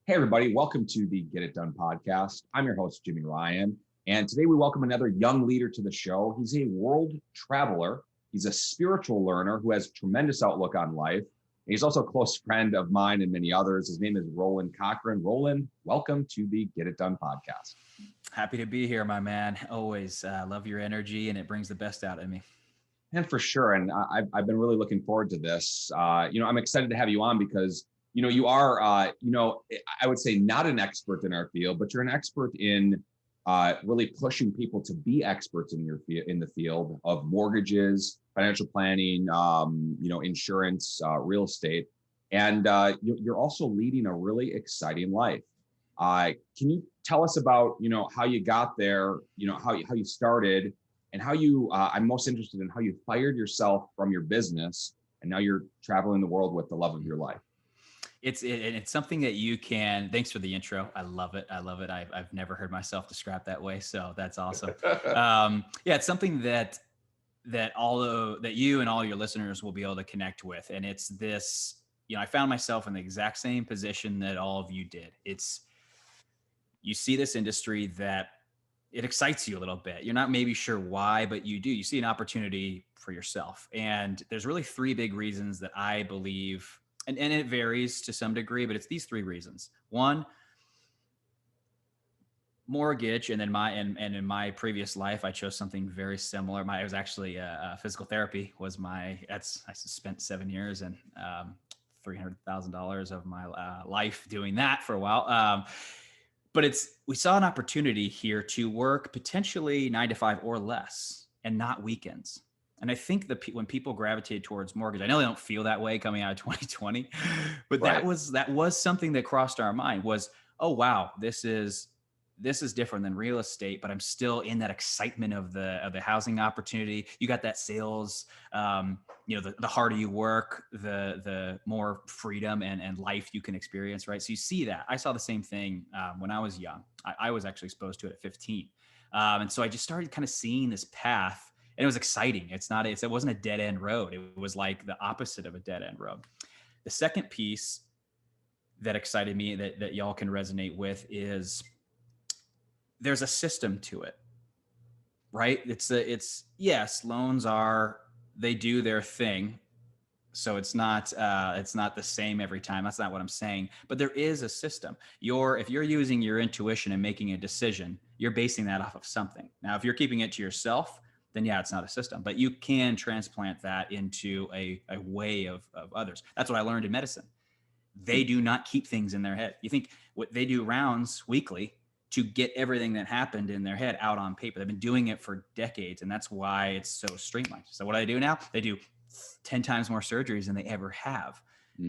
Hey, everybody. Welcome to the Get It Done podcast. I'm your host, Jimi Ryan. And today we welcome another young leader to the show. He's a world traveler. He's a spiritual learner who has tremendous outlook on life. And he's also a close friend of mine and many others. His name is Roland Cochrun. Roland, welcome to the Get It Done podcast. Happy to be here, my man. Always love your energy, and it brings the best out of me. And for sure. And I've been really looking forward to this. I'm excited to have you on because you are, I would say not an expert in our field, but you're an expert in really pushing people to be experts in the field of mortgages, financial planning, insurance, real estate, and you're also leading a really exciting life. Can you tell us about how you got there, how you started, and how you? I'm most interested in how you fired yourself from your business, and now you're traveling the world with the love of your life. It's something that you can. Thanks for the intro. I love it. I've never heard myself described that way, so that's awesome. It's something that you and all your listeners will be able to connect with, and it's this. I found myself in the exact same position that all of you did. You see this industry that it excites you a little bit. You're not maybe sure why, but you do. You see an opportunity for yourself, and there's really three big reasons that I believe. And it varies to some degree, but it's these three reasons. One, mortgage, and then in my previous life, I chose something very similar. I was actually physical therapy was I spent 7 years and $300,000 of my life doing that for a while. But we saw an opportunity here to work potentially 9 to 5 or less, and not weekends. And I think when people gravitate towards mortgage, I know they don't feel that way coming out of 2020, but right. that was something that crossed our mind was, oh, wow, this is different than real estate, but I'm still in that excitement of the housing opportunity. You got that sales, the harder you work, the more freedom and life you can experience, right? So you see that. I saw the same thing when I was young. I was actually exposed to it at 15. And so I just started kind of seeing this path. And it was exciting. It wasn't a dead end road. It was like the opposite of a dead end road. The second piece that excited me that y'all can resonate with is there's a system to it, right? Yes, loans they do their thing. So it's not the same every time. That's not what I'm saying, but there is a system. If you're using your intuition and making a decision, you're basing that off of something. Now, if you're keeping it to yourself, then yeah, it's not a system, but you can transplant that into a way of others. That's what I learned in medicine. They do not keep things in their head. You think what they do rounds weekly to get everything that happened in their head out on paper. They've been doing it for decades, and that's why it's so streamlined. So what I do now, they do 10 times more surgeries than they ever have,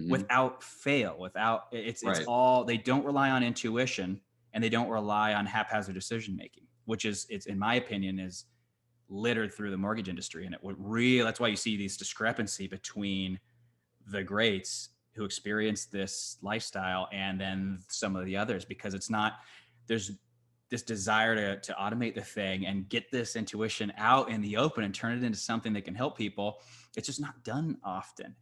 without fail, it's all, they don't rely on intuition, and they don't rely on haphazard decision-making, which it's in my opinion is littered through the mortgage industry. And that's why you see this discrepancy between the greats who experience this lifestyle and then some of the others, because there's this desire to automate the thing and get this intuition out in the open and turn it into something that can help people. It's just not done often.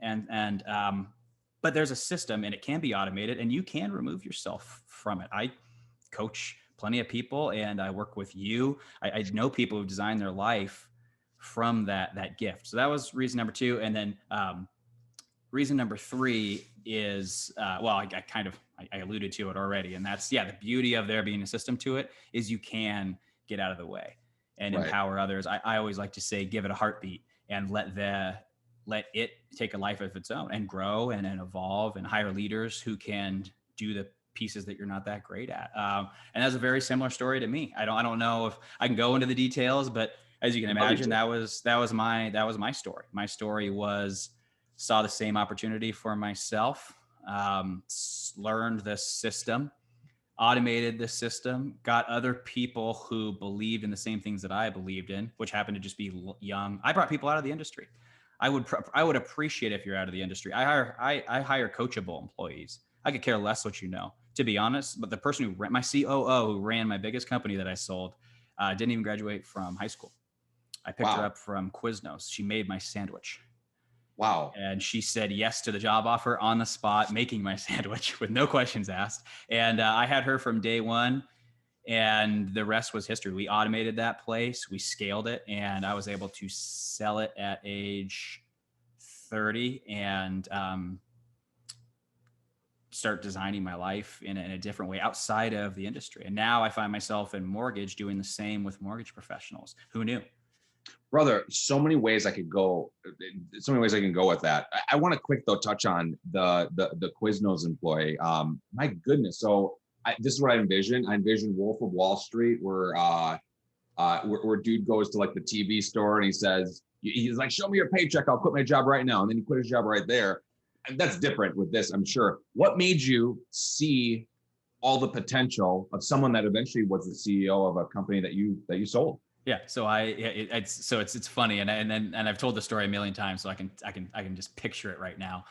But there's a system, and it can be automated, and you can remove yourself from it. I coach plenty of people, and I work with you. I know people who design their life from that gift. So that was reason number two. And then reason number three is, I alluded to it already. And that's, the beauty of there being a system to it is you can get out of the way and empower others. I always like to say, give it a heartbeat and let it take a life of its own and grow and evolve and hire leaders who can do the pieces that you're not that great at. And that's a very similar story to me. I don't know if I can go into the details, but as you can imagine, that was my story. My story was saw the same opportunity for myself, learned the system, automated the system, got other people who believed in the same things that I believed in, which happened to just be young. I brought people out of the industry. I would appreciate if you're out of the industry. I hire coachable employees. I could care less what you know, to be honest. But the person my COO who ran my biggest company that I sold, didn't even graduate from high school. I picked her up from Quiznos. She made my sandwich. Wow. And she said yes to the job offer on the spot, making my sandwich with no questions asked. And I had her from day one, and the rest was history. We automated that place, we scaled it, and I was able to sell it at age 30 and start designing my life in a different way outside of the industry. And now I find myself in mortgage doing the same with mortgage professionals. Who knew? Brother, so many ways I could go. So many ways I can go with that. I want to quick though touch on the Quiznos employee. My goodness. So this is what I envision. I envision Wolf of Wall Street, where dude goes to like the TV store and he says, he's like, show me your paycheck, I'll quit my job right now. And then he quit his job right there. And that's different with this, I'm sure. What made you see all the potential of someone that eventually was the CEO of a company that you sold? Yeah. So it's funny. And I've told the story a million times, so I can just picture it right now.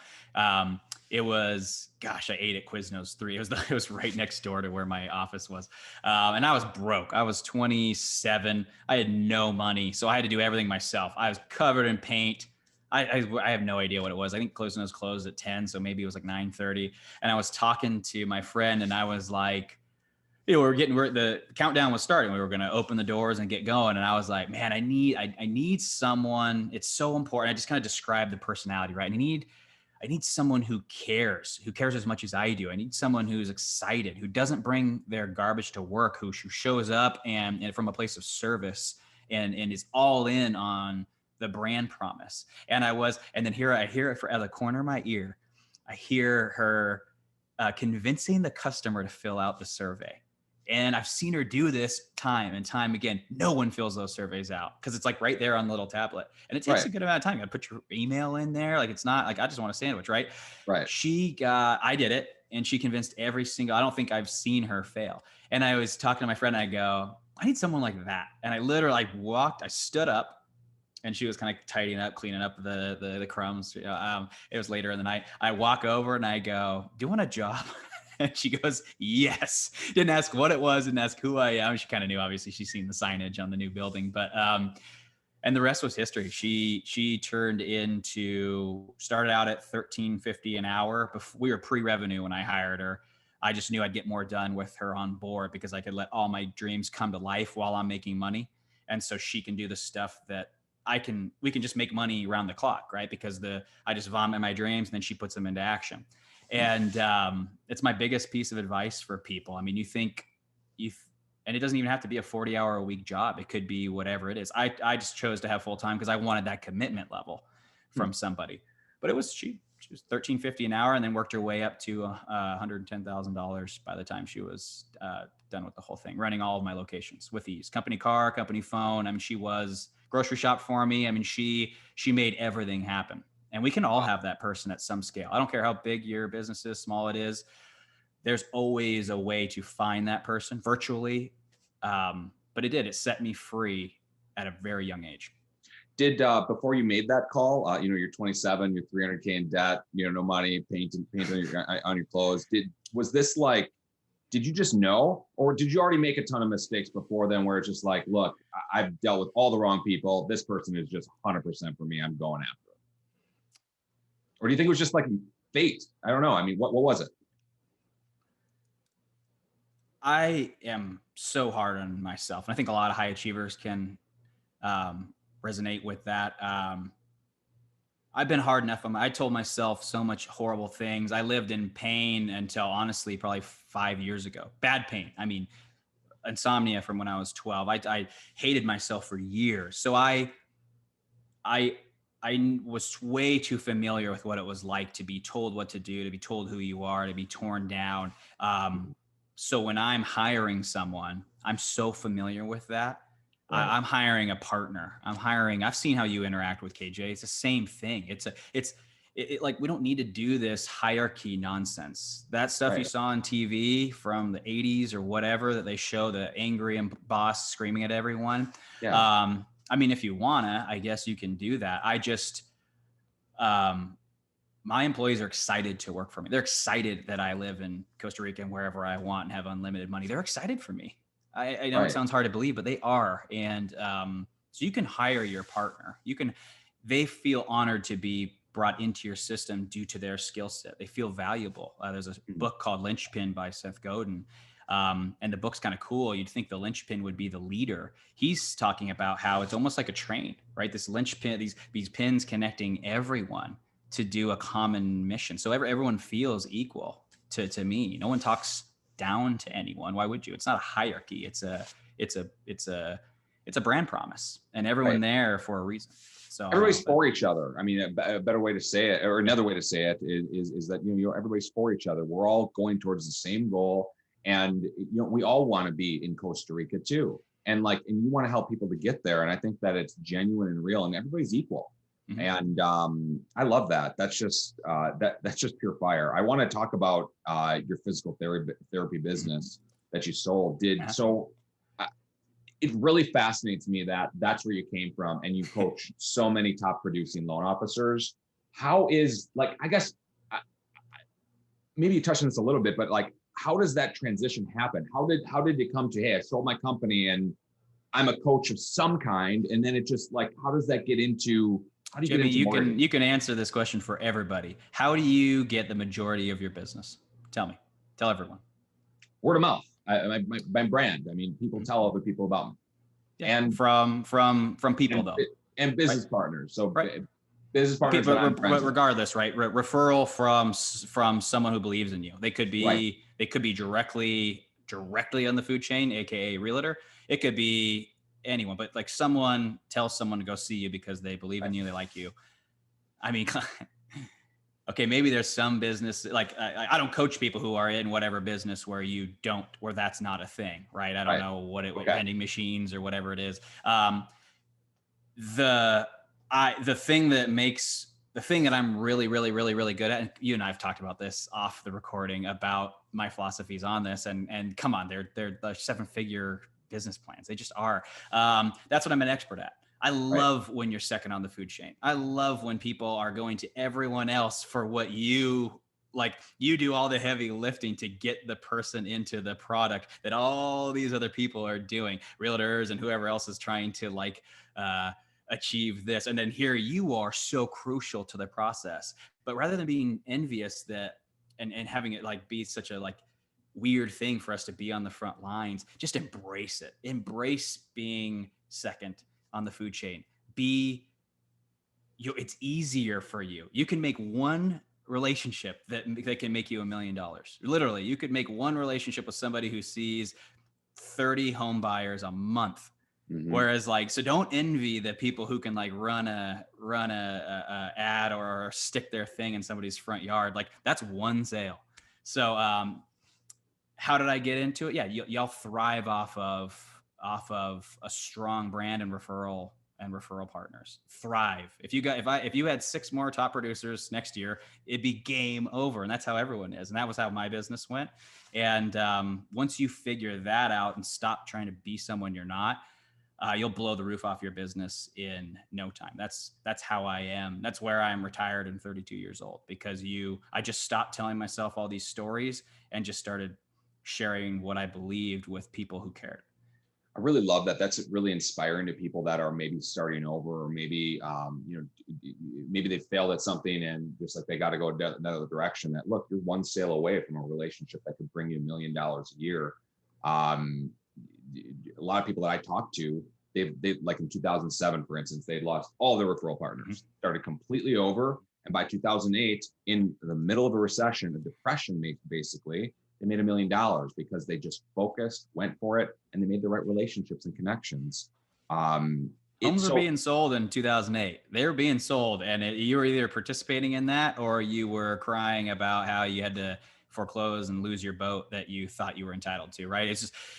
It was, gosh, I ate at Quiznos 3. It was right next door to where my office was. And I was broke. I was 27. I had no money. So I had to do everything myself. I was covered in paint. I have no idea what it was. I think Quiznos closed at 10. So maybe it was like 9:30. And I was talking to my friend and I was like, the countdown was starting. We were going to open the doors and get going. And I was like, man, I need someone. It's so important. I just kind of described the personality, right? I need someone who cares as much as I do. I need someone who's excited, who doesn't bring their garbage to work, who shows up and from a place of service and is all in on the brand promise. And then here I hear it out of the corner of my ear. I hear her convincing the customer to fill out the survey. And I've seen her do this time and time again. No one fills those surveys out because it's like right there on the little tablet. And it takes a good amount of time. You gotta put your email in there. Like it's not like I just want a sandwich, right? Right. I did it and she convinced I don't think I've seen her fail. And I was talking to my friend and I go, I need someone like that. And I literally I stood up and she was kind of tidying up, cleaning up the crumbs. It was later in the night. I walk over and I go, do you want a job? And she goes, yes. Didn't ask what it was, didn't ask who I am. She kind of knew, obviously, she's seen the signage on the new building, but, and the rest was history. She started out at $13.50 an hour. We were pre-revenue when I hired her. I just knew I'd get more done with her on board because I could let all my dreams come to life while I'm making money. And so she can do the stuff that we can just make money around the clock, right? Because I just vomit my dreams and then she puts them into action. And it's my biggest piece of advice for people. I mean, and it doesn't even have to be a 40-hour-a-week job. It could be whatever it is. I just chose to have full-time because I wanted that commitment level from somebody. But it was cheap. She was $13.50 an hour and then worked her way up to $110,000 by the time she was done with the whole thing, running all of my locations with ease. Company car, company phone. I mean, she was grocery shop for me. I mean, she made everything happen. And we can all have that person at some scale. I don't care how big your business is, small it is. There's always a way to find that person virtually. But it set me free at a very young age. Did before you made that call, you're 27, you're 300K in debt, no money, paint on your clothes. Was this like, did you just know, or did you already make a ton of mistakes before then where it's just like, look, I've dealt with all the wrong people. This person is just 100% for me. I'm going after it. Or do you think it was just like fate? I don't know. I mean, what was it? I am so hard on myself. And I think a lot of high achievers can resonate with that. I've been hard enough. I told myself so much horrible things. I lived in pain until honestly, probably 5 years ago. Bad pain. I mean, insomnia from when I was 12. I hated myself for years. So I was way too familiar with what it was like to be told what to do, to be told who you are, to be torn down. So when I'm hiring someone, I'm so familiar with that. Right. I'm hiring a partner. I've seen how you interact with KJ. It's the same thing. It's like, we don't need to do this hierarchy nonsense. That stuff right. You saw on TV from the 80s or whatever that they show the angry boss screaming at everyone. Yeah. I mean, if you wanna, I guess you can do that. My employees are excited to work for me. They're excited that I live in Costa Rica and wherever I want and have unlimited money. They're excited for me. I know right. It sounds hard to believe, but they are. And so you can hire your partner. They feel honored to be brought into your system due to their skill set. They feel valuable. There's a book called Linchpin by Seth Godin. And the book's kind of cool. You'd think the linchpin would be the leader. He's talking about how it's almost like a train, right? This linchpin, these pins connecting everyone to do a common mission. So everyone feels equal to me. No one talks down to anyone. Why would you? It's not a hierarchy. It's a brand promise, and everyone there for a reason. So everybody's for each other. I mean, a better way to say it, or another way to say it, is that everybody's for each other. We're all going towards the same goal, and we all want to be in Costa Rica too, and you want to help people to get there. And I think that it's genuine and real, and everybody's equal. Mm-hmm. And I love that. That's just that's just pure fire. I want to talk about your physical therapy business that you sold. It really fascinates me that that's where you came from, and you coach so many top producing loan officers. How is, I guess, maybe you touched on this a little bit, but how does that transition happen? How did it come to, hey, I sold my company and I'm a coach of some kind, and then it just how does that get into? How do you Jimmy, get into you can answer this question for everybody. How do you get the majority of your business? Tell me. Tell everyone. Word of mouth. My brand. I mean, people tell other people about me. Yeah, and from people though, and business partners. So business partners. But regardless, right? Referral from someone who believes in you. They could be directly on the food chain, aka realtor. It could be anyone, but someone tells someone to go see you because they believe in you, they like you. I mean, okay, maybe there's some business, I don't coach people who are in whatever business where that's not a thing, right? I don't know what vending machines or whatever it is. The thing that I'm really, really, really, really good at, and you and I have talked about this off the recording about my philosophies on this, and come on, they're 7-figure business plans. They just are. That's what I'm an expert at. I love when you're second on the food chain. I love when people are going to everyone else for what you do all the heavy lifting to get the person into the product that all these other people are doing, realtors and whoever else is trying to achieve this. And then here you are, so crucial to the process. But rather than being envious and having it be such a weird thing for us to be on the front lines, just embrace it. Embrace being second on the food chain. It's easier for you. You can make one relationship that can make you $1 million. Literally, you could make one relationship with somebody who sees 30 home buyers a month. Mm-hmm. Whereas so don't envy the people who can run a ad or stick their thing in somebody's front yard. That's one sale. So how did I get into it? Yeah, y'all thrive off of a strong brand and referral partners. Thrive. If you had 6 more top producers next year, it'd be game over. And that's how everyone is. And that was how my business went. And once you figure that out and stop trying to be someone you're not, you'll blow the roof off your business in no time. That's how I am. That's where I'm retired and 32 years old, because I just stopped telling myself all these stories and just started sharing what I believed with people who cared. I really love that. That's really inspiring to people that are maybe starting over, or maybe, maybe they failed at something and just they got to go another direction. That, look, you're one sale away from a relationship that could bring you $1 million a year. A lot of people that I talk to, they in 2007, for instance, they lost all their referral partners, started completely over. And by 2008, in the middle of a recession, a depression, basically, they made $1 million because they just focused, went for it, and they made the right relationships and connections. Homes were being sold in 2008. They were being sold, and you were either participating in that or you were crying about how you had to foreclose and lose your boat that you thought you were entitled to, right?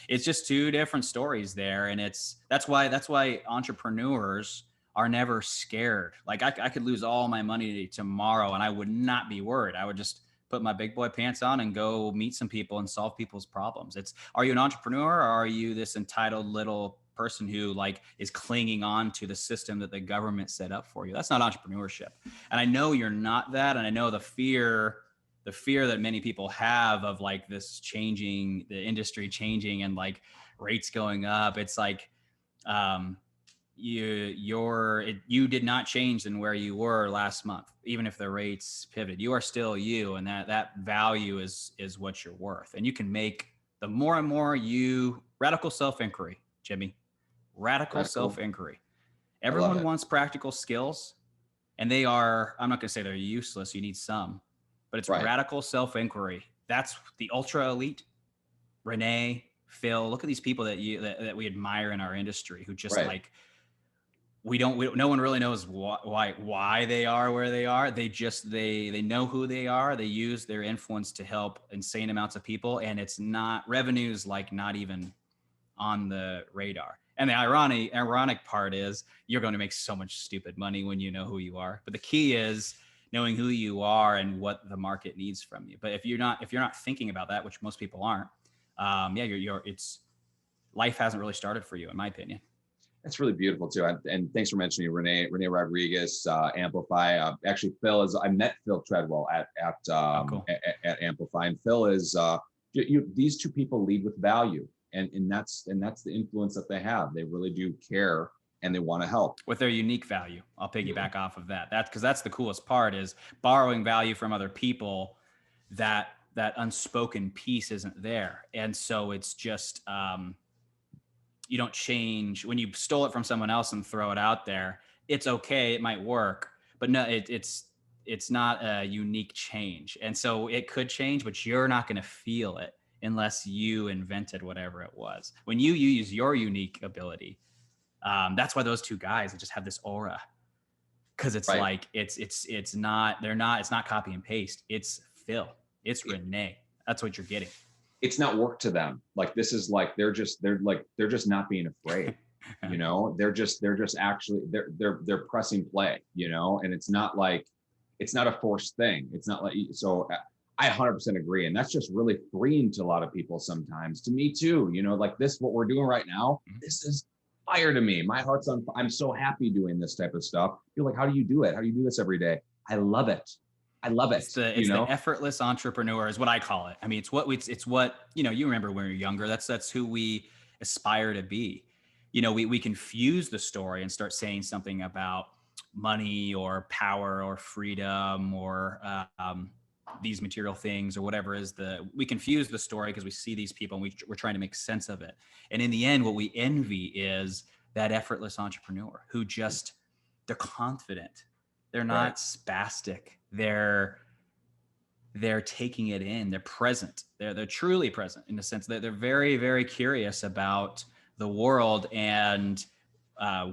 It's just two different stories there. And that's why entrepreneurs are never scared. I could lose all my money tomorrow and I would not be worried. I would just put my big boy pants on and go meet some people and solve people's problems. Are you an entrepreneur, or are you this entitled little person who is clinging on to the system that the government set up for you? That's not entrepreneurship. And I know you're not that. And I know the fear that many people have of this changing, the industry changing and rates going up. It's you did not change than where you were last month, even if the rates pivoted. You are still you, and that value is what you're worth. And you can make the more and more you radical self-inquiry, Jimmy, radical self-inquiry. Everyone wants practical skills, and they are, I'm not going to say they're useless. You need some, but it's radical self-inquiry. That's the ultra elite. Renee, Phil, look at these people that we admire in our industry who just like, no one really knows why they are where they are. They just, they know who they are. They use their influence to help insane amounts of people. And it's not revenues, like not even on the radar. And the ironic part is you're going to make so much stupid money when you know who you are. But the key is knowing who you are and what the market needs from you. But if you're not thinking about that, which most people aren't, life hasn't really started for you, in my opinion. That's really beautiful too. And thanks for mentioning Renee Rodriguez, Amplify. Actually, I met Phil Treadwell at Amplify, and Phil is these two people lead with value, and that's the influence that they have. They really do care, and they want to help with their unique value. I'll piggyback off of that. That's because that's the coolest part, is borrowing value from other people. That unspoken piece isn't there, and so it's just. You don't change when you stole it from someone else and throw it out there. It's okay. It might work, but no, it's not a unique change. And so it could change, but you're not going to feel it unless you invented whatever it was. When you use your unique ability, that's why those two guys just have this aura. Cause it's like, it's not copy and paste. It's Phil, it's Renee. That's what you're getting. It's not work to them. Like, this is like, they're just not being afraid, you know, they're just actually, they're pressing play, you know, and it's not a forced thing. It's not like, so I 100% agree. And that's just really freeing to a lot of people sometimes, to me too, you know, like this, what we're doing right now, this is fire to me. My heart's on, I'm so happy doing this type of stuff. You're like, how do you do it? How do you do this every day? I love it. I love it. It's the effortless entrepreneur is what I call it. I mean, it's what, you know, you remember when we were younger, that's who we aspire to be. You know, we confuse the story and start saying something about money or power or freedom or these material things or whatever we confuse the story because we see these people and we're trying to make sense of it. And in the end, what we envy is that effortless entrepreneur who just, they're confident. They're not spastic. They're taking it in. They're present. They're truly present in the sense that they're very, very curious about the world and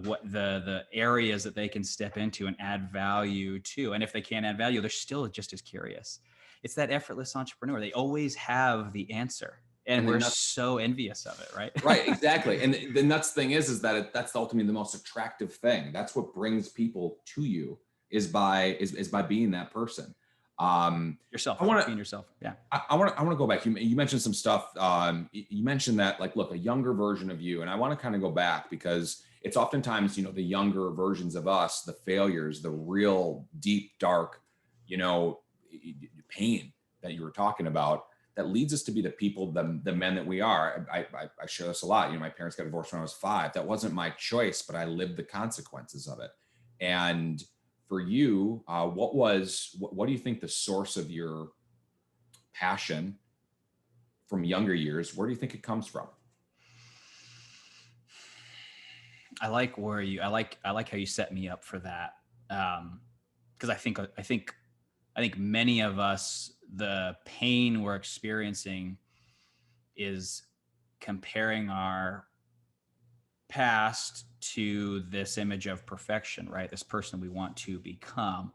what the areas that they can step into and add value to. And if they can't add value, they're still just as curious. It's that effortless entrepreneur. They always have the answer. And we're so envious of it, right? Right, exactly. And the nuts thing is that that's ultimately the most attractive thing. That's what brings people to you. Is by being that person. Yourself. Being yourself. Yeah. I want to go back. You mentioned some stuff. You mentioned that, like, look, a younger version of you, and I want to kind of go back because it's oftentimes, you know, the younger versions of us, the failures, the real deep, dark, you know, pain that you were talking about, that leads us to be the people, the men that we are. I share this a lot. You know, my parents got divorced when I was 5. That wasn't my choice, but I lived the consequences of it. And for you, what do you think the source of your passion from younger years, where do you think it comes from? I like how you set me up for that. Because I think many of us, the pain we're experiencing is comparing our past to this image of perfection, right? This person we want to become.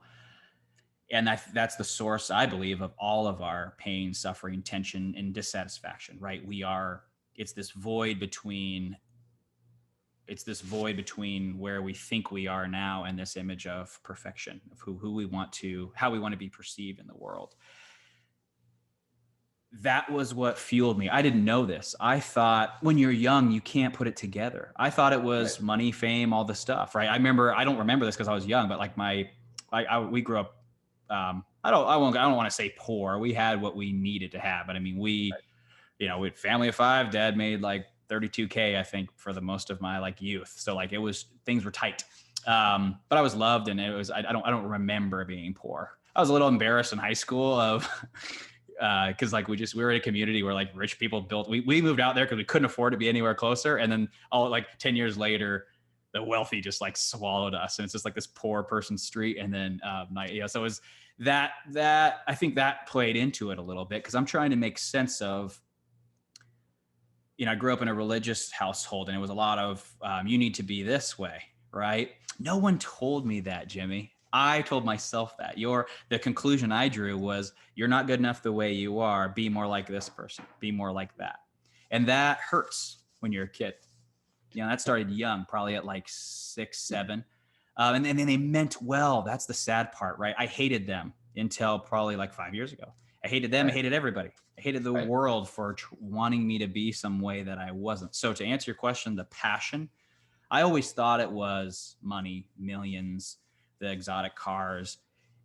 And that's the source, I believe, of all of our pain, suffering, tension, and dissatisfaction, right? It's this void between where we think we are now and this image of perfection, of how we want to be perceived in the world. That was what fueled me. I didn't know this. I thought when you're young, you can't put it together. I thought it was money, fame, all the stuff, right? I don't remember this because I was young, but like we grew up, I don't want to say poor. We had what we needed to have, but I mean, we had family of 5. Dad made like $32K, I think, for the most of my like youth. So like things were tight. But I was loved, and I don't remember being poor. I was a little embarrassed in high school of, cause like we were in a community where like rich people we moved out there cause we couldn't afford to be anywhere closer. And then all like 10 years later, the wealthy just like swallowed us. And it's just like this poor person street. And then, so it was that I think that played into it a little bit. Cause I'm trying to make sense of, I grew up in a religious household, and it was a lot of, you need to be this way, right? No one told me that, Jimmy. I told myself that. The conclusion I drew was, you're not good enough the way you are. Be more like this person. Be more like that. And that hurts when you're a kid. That started young, probably at like 6, 7. And then they meant well. That's the sad part, right? I hated them until probably like 5 years ago. I hated them. Right. I hated everybody. I hated the world for wanting me to be some way that I wasn't. So to answer your question, the passion, I always thought it was money, millions, the exotic cars.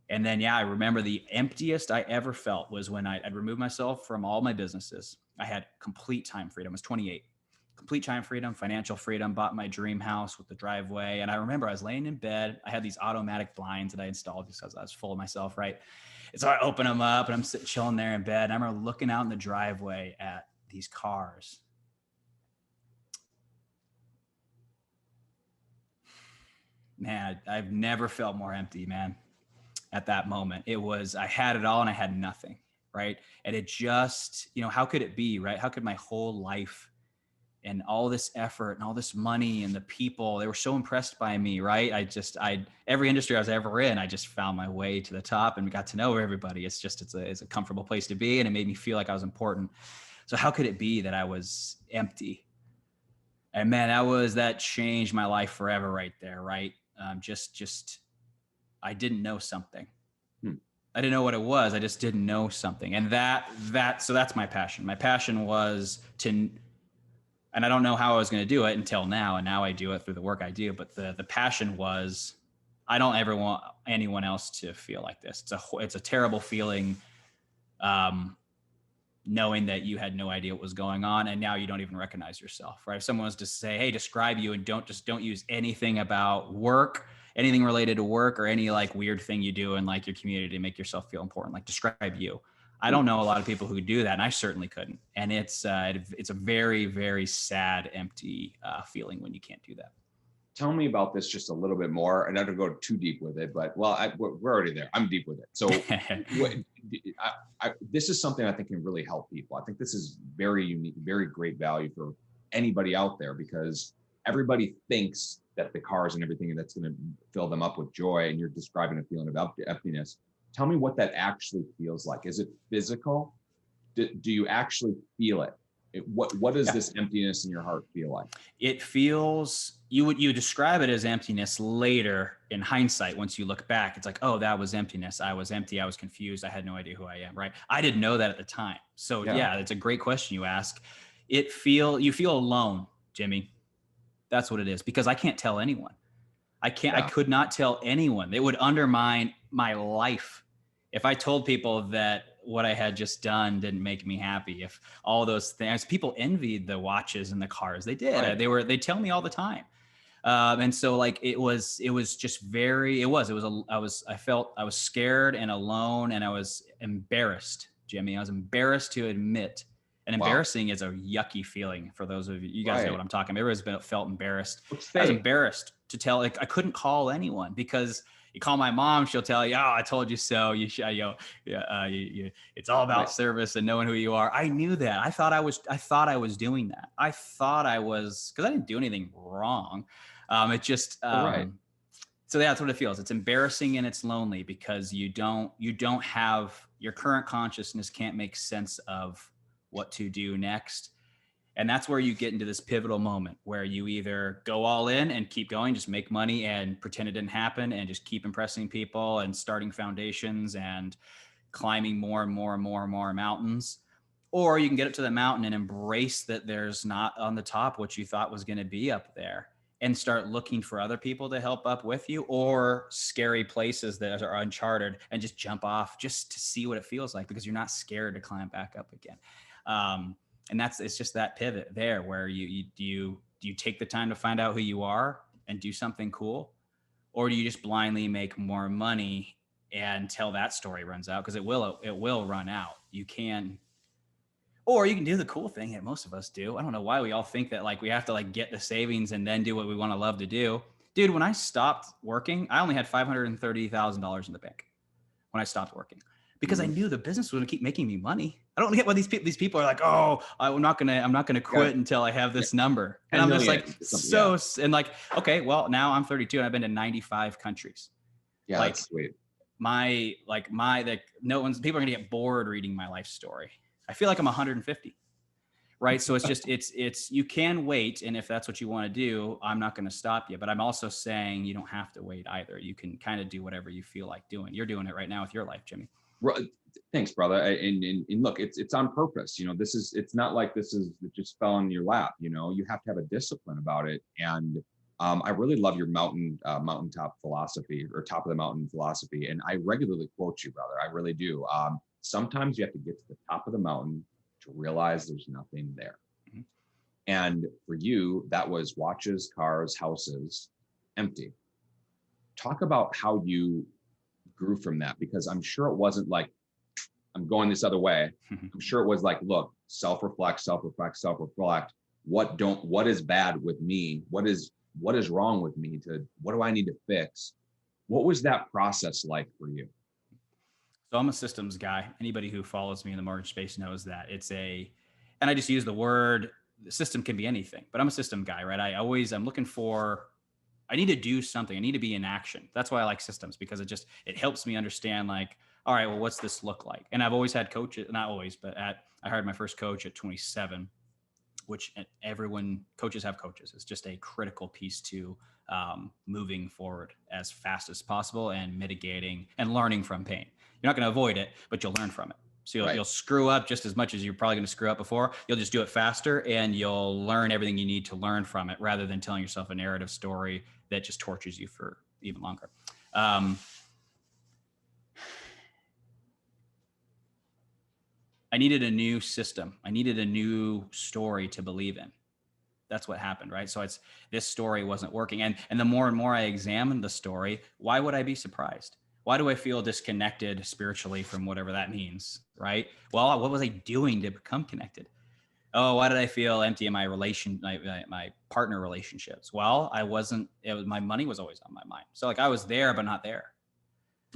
And then, I remember the emptiest I ever felt was when I'd removed myself from all my businesses. I had complete time freedom. I was 28. Complete time freedom, financial freedom, bought my dream house with the driveway. And I remember I was laying in bed. I had these automatic blinds that I installed because I was full of myself, right? And so I open them up, and I'm sitting chilling there in bed. And I remember looking out in the driveway at these cars. Man, I've never felt more empty, man, at that moment. I had it all and I had nothing, right? And it just, how could it be, right? How could my whole life and all this effort and all this money and the people, they were so impressed by me, right? Every industry I was ever in, I just found my way to the top and got to know everybody. It's a comfortable place to be, and it made me feel like I was important. So how could it be that I was empty? And man, that changed my life forever right there, right? I didn't know something. I didn't know what it was. I just didn't know something. And so that's my passion. My passion was and I don't know how I was going to do it until now. And now I do it through the work I do. But the passion was, I don't ever want anyone else to feel like this. It's a terrible feeling, knowing that you had no idea what was going on, and now you don't even recognize yourself, right? If someone was to say, hey, describe you, and don't use anything about work, anything related to work, or any like weird thing you do in like your community to make yourself feel important, like describe you. I don't know a lot of people who do that, and I certainly couldn't. And it's a very, very sad, empty feeling when you can't do that. Tell me about this just a little bit more. And I don't go too deep with it, but we're already there. I'm deep with it. So this is something I think can really help people. I think this is very unique, very great value for anybody out there, because everybody thinks that the cars and everything that's going to fill them up with joy, and you're describing a feeling of emptiness. Tell me what that actually feels like. Is it physical? Do you actually feel it? What does this emptiness in your heart feel like? It feels, you describe it as emptiness later in hindsight. Once you look back, it's like, oh, that was emptiness. I was empty. I was confused. I had no idea who I am, right? I didn't know that at the time. So yeah, it's a great question you ask. You feel alone, Jimmy. That's what it is, because I can't tell anyone. I could not tell anyone. It would undermine my life if I told people that what I had just done didn't make me happy. If all those things, people envied the watches and the cars. They did. Right. They tell me all the time. And so like, I felt I was scared and alone, and I was embarrassed, Jimmy. I was embarrassed to admit. And embarrassing is a yucky feeling for those of you. You guys know what I'm talking about. Everybody's felt embarrassed. I was embarrassed to tell, like, I couldn't call anyone, because you call my mom, she'll tell you, oh, I told you so. It's all about service and knowing who you are. I knew that. I thought I was doing that. I thought I was, because I didn't do anything wrong. So that's what it feels. It's embarrassing and it's lonely, because you don't have, your current consciousness can't make sense of what to do next. And that's where you get into this pivotal moment where you either go all in and keep going, just make money and pretend it didn't happen, and just keep impressing people and starting foundations and climbing more and more and more and more mountains. Or you can get up to the mountain and embrace that there's not on the top what you thought was going to be up there, and start looking for other people to help up with you, or scary places that are uncharted, and just jump off just to see what it feels like, because you're not scared to climb back up again. And it's just that pivot there where do you take the time to find out who you are and do something cool? Or do you just blindly make more money until that story runs out? Because it will run out. Or you can do the cool thing that most of us do. I don't know why we all think that like we have to like get the savings and then do what we want to love to do. Dude, when I stopped working, I only had $530,000 in the bank when I stopped working because I knew the business was going to keep making me money. I don't get why these people are like, oh, I'm not gonna quit until I have this number. And I'm just like, and like, okay, well now I'm 32 and I've been to 95 countries. Yeah, like, that's sweet. People are gonna get bored reading my life story. I feel like I'm 150. Right. So it's just, you can wait. And if that's what you want to do, I'm not going to stop you, but I'm also saying you don't have to wait either. You can kind of do whatever you feel like doing. You're doing it right now with your life, Jimmy. Thanks, brother. And look, it's on purpose. It's not like it just fell in your lap. You have to have a discipline about it. And I really love your mountaintop philosophy, or top of the mountain philosophy. And I regularly quote you, brother. I really do. Sometimes you have to get to the top of the mountain to realize there's nothing there. Mm-hmm. And for you, that was watches, cars, houses, empty. Talk about how you grew from that, because I'm sure it wasn't like, I'm going this other way. I'm sure it was like, look, self-reflect. What is bad with me? What is wrong with me? What do I need to fix? What was that process like for you? So I'm a systems guy. Anybody who follows me in the mortgage space knows that and I just use the word, the system can be anything, but I'm a system guy, right? I'm looking for, I need to do something. I need to be in action. That's why I like systems, because it helps me understand like, all right, well, what's this look like? And I've always had coaches, not always, but I hired my first coach at 27, which coaches have coaches. It's just a critical piece to moving forward as fast as possible and mitigating and learning from pain. You're not going to avoid it, but you'll learn from it. So you'll screw up just as much as you're probably going to screw up before. You'll just do it faster, and you'll learn everything you need to learn from it, rather than telling yourself a narrative story that just tortures you for even longer. I needed a new system. I needed a new story to believe in. That's what happened, right? So this story wasn't working. And the more and more I examined the story, why would I be surprised? Why do I feel disconnected spiritually from whatever that means, right? Well, what was I doing to become connected? Oh, why did I feel empty in my my partner relationships? Well, my money was always on my mind. So like I was there, but not there.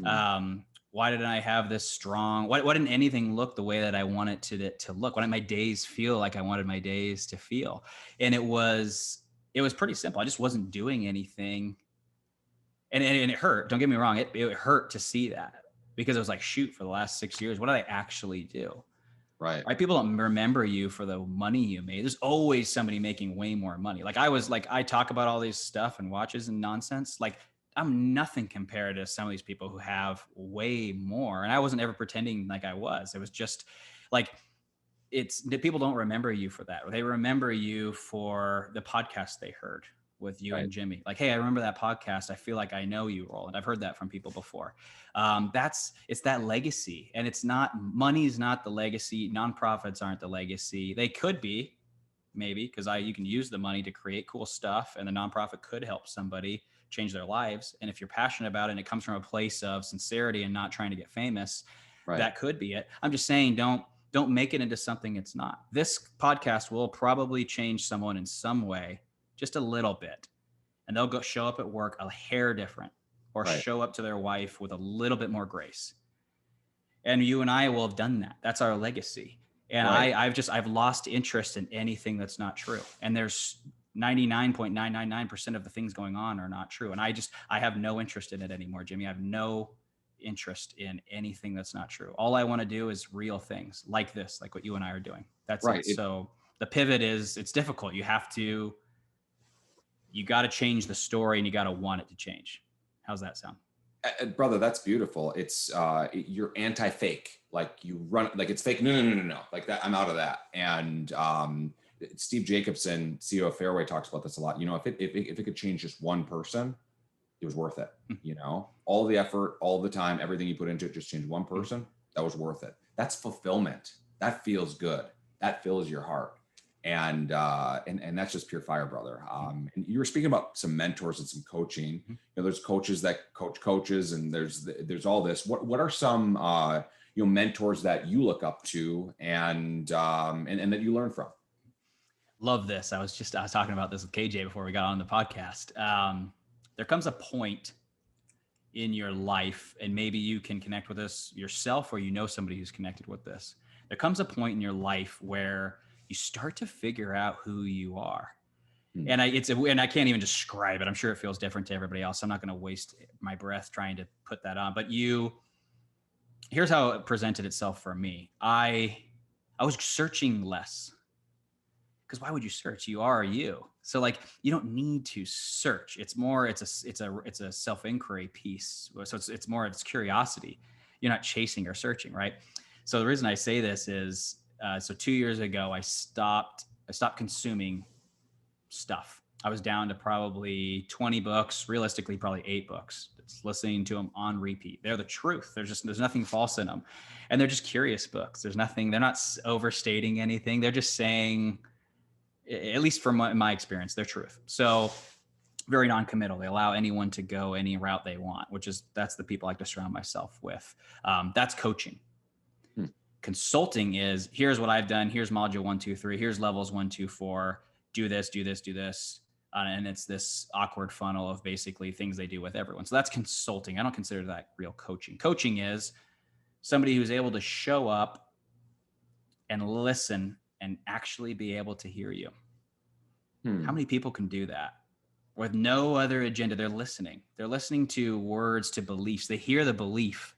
Mm-hmm. Why didn't I have this strong, why didn't anything look the way that I wanted to look? Why didn't my days feel like I wanted my days to feel? And it was pretty simple. I just wasn't doing anything. And it hurt. Don't get me wrong. It hurt to see that, because it was like, shoot, for the last 6 years, what did I actually do? Right. People don't remember you for the money you made. There's always somebody making way more money. Like I talk about all these stuff and watches and nonsense. Like I'm nothing compared to some of these people who have way more. And I wasn't ever pretending like I was. It was just like, people don't remember you for that. They remember you for the podcast they heard with you and Jimmy. Like, hey, I remember that podcast. I feel like I know you, Roland. I've heard that from people before. It's that legacy, and money's not the legacy. Nonprofits aren't the legacy. They could be, maybe, because you can use the money to create cool stuff, and the nonprofit could help somebody change their lives. And if you're passionate about it and it comes from a place of sincerity and not trying to get famous, that could be it. I'm just saying, don't make it into something it's not. This podcast will probably change someone in some way, just a little bit, and they'll go show up at work a hair different, or show up to their wife with a little bit more grace. And you and I will have done that. That's our legacy. And I've lost interest in anything that's not true. And there's 99.999% of the things going on are not true. And I have no interest in it anymore, Jimmy. I have no interest in anything that's not true. All I want to do is real things like this, like what you and I are doing. That's right. So the pivot it's difficult. You got to change the story, and you got to want it to change. How's that sound? Brother, that's beautiful. It's you're anti-fake. Like you run, like it's fake. No. Like that. I'm out of that. And Steve Jacobson, CEO of Fairway, talks about this a lot. If it could change just one person, it was worth it. All the effort, all the time, everything you put into it, just change one person. That was worth it. That's fulfillment. That feels good. that fills your heart. And that's just pure fire, brother. And you were speaking about some mentors and some coaching. You know, there's coaches that coach coaches, and there's all this. What are some mentors that you look up to and that you learn from? Love this. I was talking about this with KJ before we got on the podcast. There comes a point in your life, and maybe you can connect with this yourself, or somebody who's connected with this. There comes a point in your life where you start to figure out who you are. And I can't even describe it. I'm sure it feels different to everybody else. I'm not going to waste my breath trying to put that on, but here's how it presented itself for me. I was searching less, because why would you search? You are you. So like, you don't need to search. It's a self-inquiry piece. So it's curiosity. You're not chasing or searching, right? So the reason I say this is, so 2 years ago, I stopped consuming stuff. I was down to probably 20 books, realistically, probably 8 books. It's listening to them on repeat. They're the truth. There's nothing false in them. And they're just curious books. They're not overstating anything. They're just saying, at least from my experience, their truth. So very non-committal. They allow anyone to go any route they want, that's the people I like to surround myself with. That's coaching. Consulting is, here's what I've done. Here's module 1, 2, 3. Here's levels 1, 2, 4. Do this, do this, do this. And it's this awkward funnel of basically things they do with everyone. So that's consulting. I don't consider that real coaching. Coaching is somebody who's able to show up and listen and actually be able to hear you. How many people can do that with no other agenda? They're listening. They're listening to words, to beliefs. They hear the belief.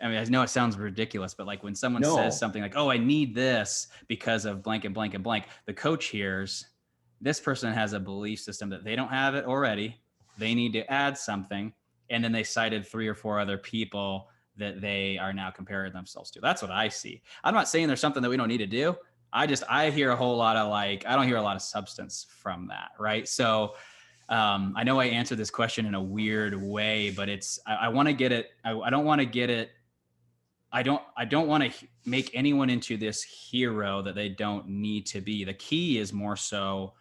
I mean, I know it sounds ridiculous, but like when someone says something like, oh, I need this because of blank and blank and blank, the coach hears this person has a belief system that they don't have it already. They need to add something. And then they cited 3 or 4 other people that they are now comparing themselves to. That's what I see. I'm not saying there's something that we don't need to do. I hear a whole lot of I don't hear a lot of substance from that. Right. So I know I answered this question in a weird way, but I want to get it. I don't want to get it. I don't want to make anyone into this hero that they don't need to be. The key is more so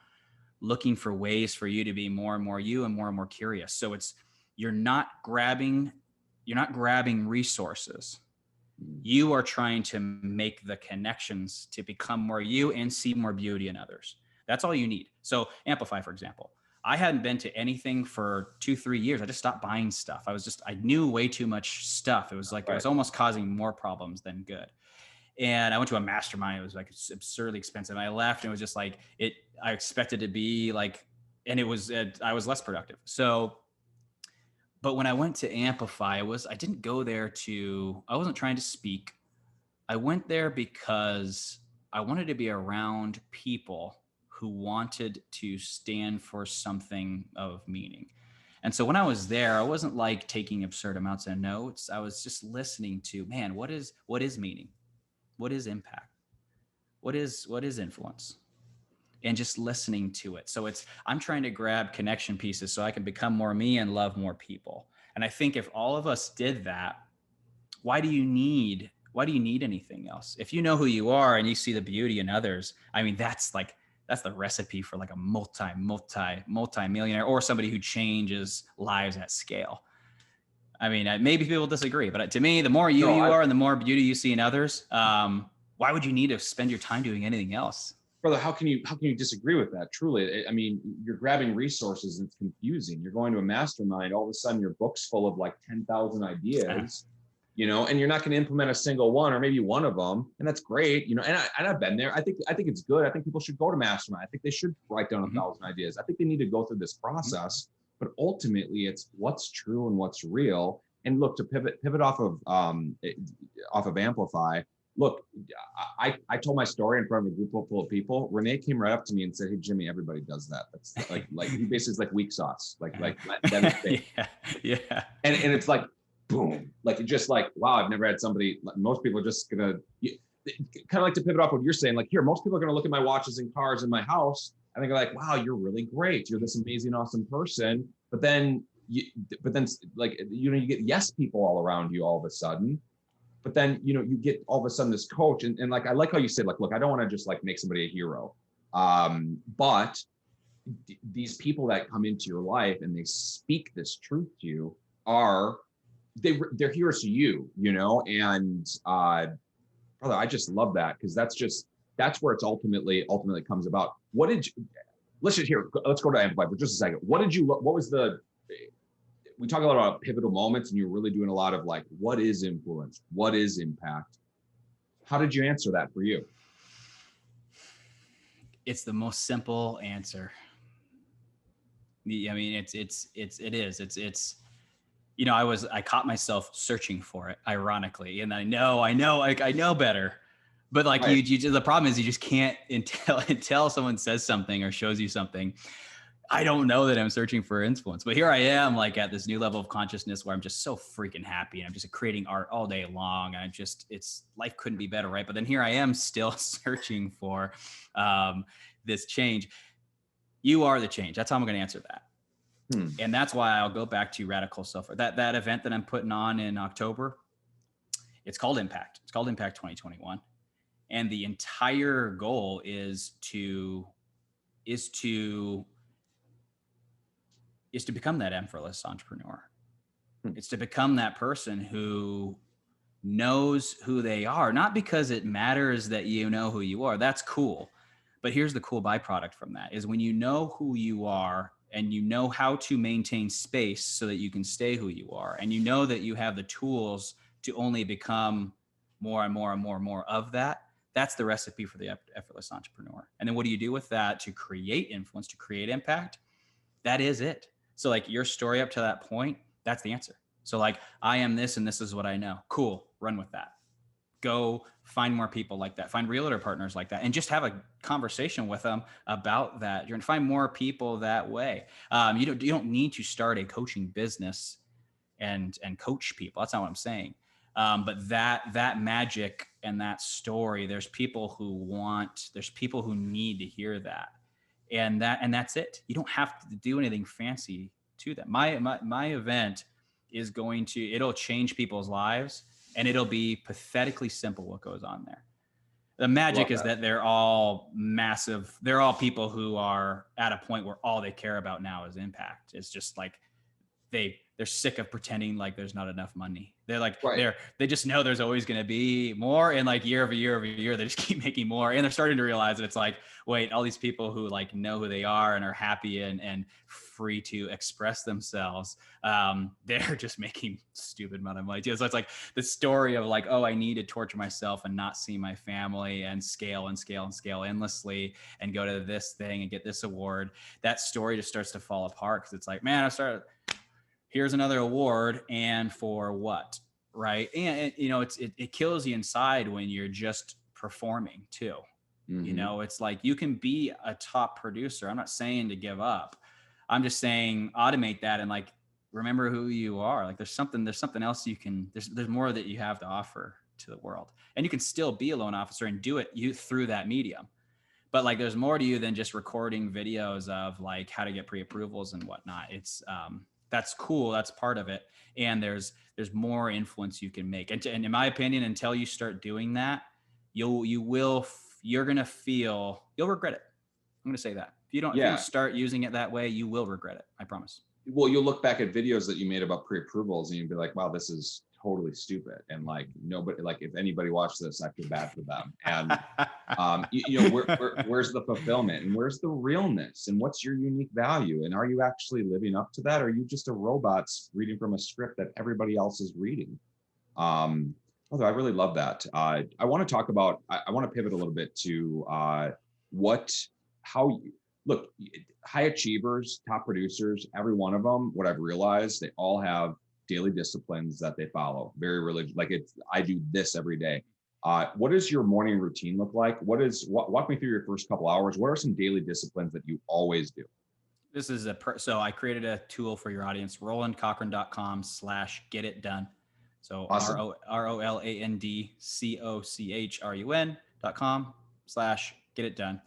looking for ways for you to be more and more you and more curious. So you're not grabbing resources. You are trying to make the connections to become more you and see more beauty in others. That's all you need. So Amplify, for example, I hadn't been to anything for 2-3 years. I just stopped buying stuff. I knew way too much stuff. It was like, It was almost causing more problems than good. And I went to a mastermind. It was like absurdly expensive. I left and it was just like I expected to be like, and I was less productive. So, but when I went to Amplify, I didn't go there I wasn't trying to speak. I went there because I wanted to be around people who wanted to stand for something of meaning. And so when I was there, I wasn't like taking absurd amounts of notes. I was just listening to, man, what is meaning? What is impact? What is influence? And just listening to it. So I'm trying to grab connection pieces so I can become more me and love more people. And I think if all of us did that, why do you need anything else? If you know who you are and you see the beauty in others, I mean, that's the recipe for like a multi-millionaire or somebody who changes lives at scale. I mean, maybe people disagree, but to me, the more you are and the more beauty you see in others, why would you need to spend your time doing anything else? Brother, how can you disagree with that? Truly, I mean, you're grabbing resources and it's confusing. You're going to a mastermind, all of a sudden your book's full of like 10,000 ideas, and you're not going to implement a single one or maybe one of them, and that's great, and I've been there. I think it's good. I think people should go to mastermind. I think they should write down 1,000 ideas. I think they need to go through this process, but ultimately it's what's true and what's real. And look, to pivot off of Amplify. Look, I told my story in front of a group full of people. Renee came right up to me and said, "Hey, Jimmy, everybody does that. That's like he basically is like weak sauce, like that." yeah. And it's like, boom, like it's just like, wow, I've never had somebody. Most people are just gonna kind of like to pivot off what you're saying. Like here, most people are gonna look at my watches and cars in my house, and they're like, "Wow, you're really great. You're this amazing, awesome person." But then you get yes people all around you all of a sudden. But then, you get all of a sudden this coach, and like, I like how you said, like, look, I don't want to just like make somebody a hero. But these people that come into your life and they speak this truth to you they're heroes to you, and brother, I just love that, because that's where it's ultimately comes about. Let's go to Amplify for just a second. What was we talk a lot about pivotal moments, and you're really doing a lot of like, what is influence? What is impact? How did you answer that for you? It's the most simple answer. I mean, it is. I caught myself searching for it, ironically. And I know better, but like Right. the problem is you just can't until someone says something or shows you something. I don't know that I'm searching for influence, but here I am, like at this new level of consciousness where I'm just so freaking happy, and I'm just creating art all day long. And life couldn't be better. Right. But then here I am still searching for, this change. You are the change. That's how I'm going to answer that. And that's why I'll go back to radical self. That event that I'm putting on in October, it's called Impact. It's called Impact 2021. And the entire goal is to become that effortless entrepreneur. It's to become that person who knows who they are, not because it matters that you know who you are. That's cool. But here's the cool byproduct from that is when you know who you are, and you know how to maintain space so that you can stay who you are, and you know that you have the tools to only become more and more and more and more of that, that's the recipe for the effortless entrepreneur. And then what do you do with that to create influence, to create impact? That is it. So like your story up to that point, that's the answer. So like, I am this and this is what I know. Cool. Run with that. Go find more people like that, find realtor partners like that, and just have a conversation with them about that. You're gonna find more people that way. You don't need to start a coaching business and coach people. That's not what I'm saying. But that magic and that story, there's people who need to hear that. And that's it. You don't have to do anything fancy to that. My event is it'll change people's lives. And it'll be pathetically simple what goes on there. The magic is that they're all massive. They're all people who are at a point where all they care about now is impact. It's just like they're sick of pretending like there's not enough money. They're like, they just know there's always going to be more. And like year over year over year, they just keep making more. And they're starting to realize that it's like, wait, all these people who like know who they are and are happy and free to express themselves, they're just making stupid amount of money too. So it's like the story of like, oh, I need to torture myself and not see my family and scale endlessly and go to this thing and get this award. That story just starts to fall apart because it's like, man, here's another award, and for what, right? And it kills you inside when you're just performing too. Mm-hmm. It's like you can be a top producer. I'm not saying to give up. I'm just saying automate that and like remember who you are. Like there's something else there's more that you have to offer to the world, and you can still be a loan officer and do it through that medium. But like there's more to you than just recording videos of like how to get pre-approvals and whatnot. It's that's cool. That's part of it. And there's more influence you can make. And in my opinion, until you start doing that, you'll regret it. I'm going to say that. If you don't start using it that way, you will regret it. I promise. Well, you'll look back at videos that you made about pre-approvals and you'd be like, wow, this is totally stupid. And like nobody, like if anybody watched this, I feel bad for them. And where's the fulfillment and where's the realness and what's your unique value? And are you actually living up to that? Or are you just a robot reading from a script that everybody else is reading? Although I really love that. I want to talk about, I want to pivot a little bit to look, high achievers, top producers, every one of them, what I've realized, they all have daily disciplines that they follow. Very religious. Like I do this every day. What does your morning routine look like? Walk me through your first couple hours. What are some daily disciplines that you always do? This is so I created a tool for your audience, rolandcochrun.com/getitdone. So awesome. ROLANDCOCHRUN.com/getitdone.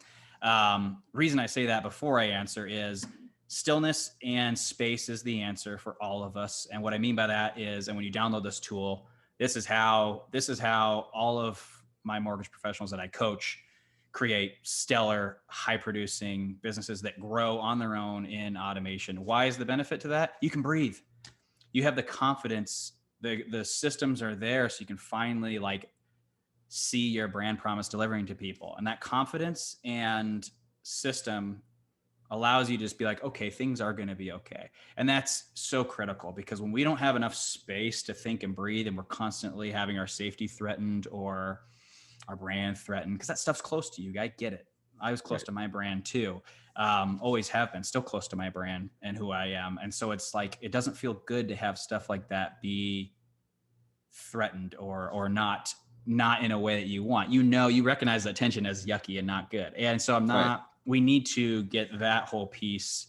Reason I say that before I answer is stillness and space is the answer for all of us. And what I mean by that is, and when you download this tool, This is how all of my mortgage professionals that I coach create stellar, high producing businesses that grow on their own in automation. Why is the benefit to that? You can breathe. You have the confidence. The systems are there, so you can finally like see your brand promise delivering to people. And that confidence and system allows you to just be like, okay, things are going to be okay. And that's so critical, because when we don't have enough space to think and breathe, and we're constantly having our safety threatened or our brand threatened, because that stuff's close to you. I get it. I was close to my brand too. Always have been, still close to my brand and who I am. And so it's like, it doesn't feel good to have stuff like that be threatened or not in a way that you want. You recognize that tension as yucky and not good. And so we need to get that whole piece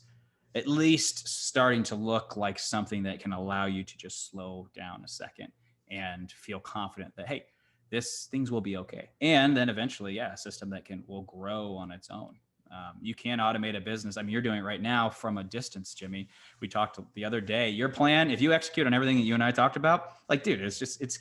at least starting to look like something that can allow you to just slow down a second and feel confident that, hey, things will be okay. And then eventually, a system that will grow on its own. You can automate a business. I mean, you're doing it right now from a distance, Jimmy. We talked the other day. Your plan, if you execute on everything that you and I talked about, like, dude,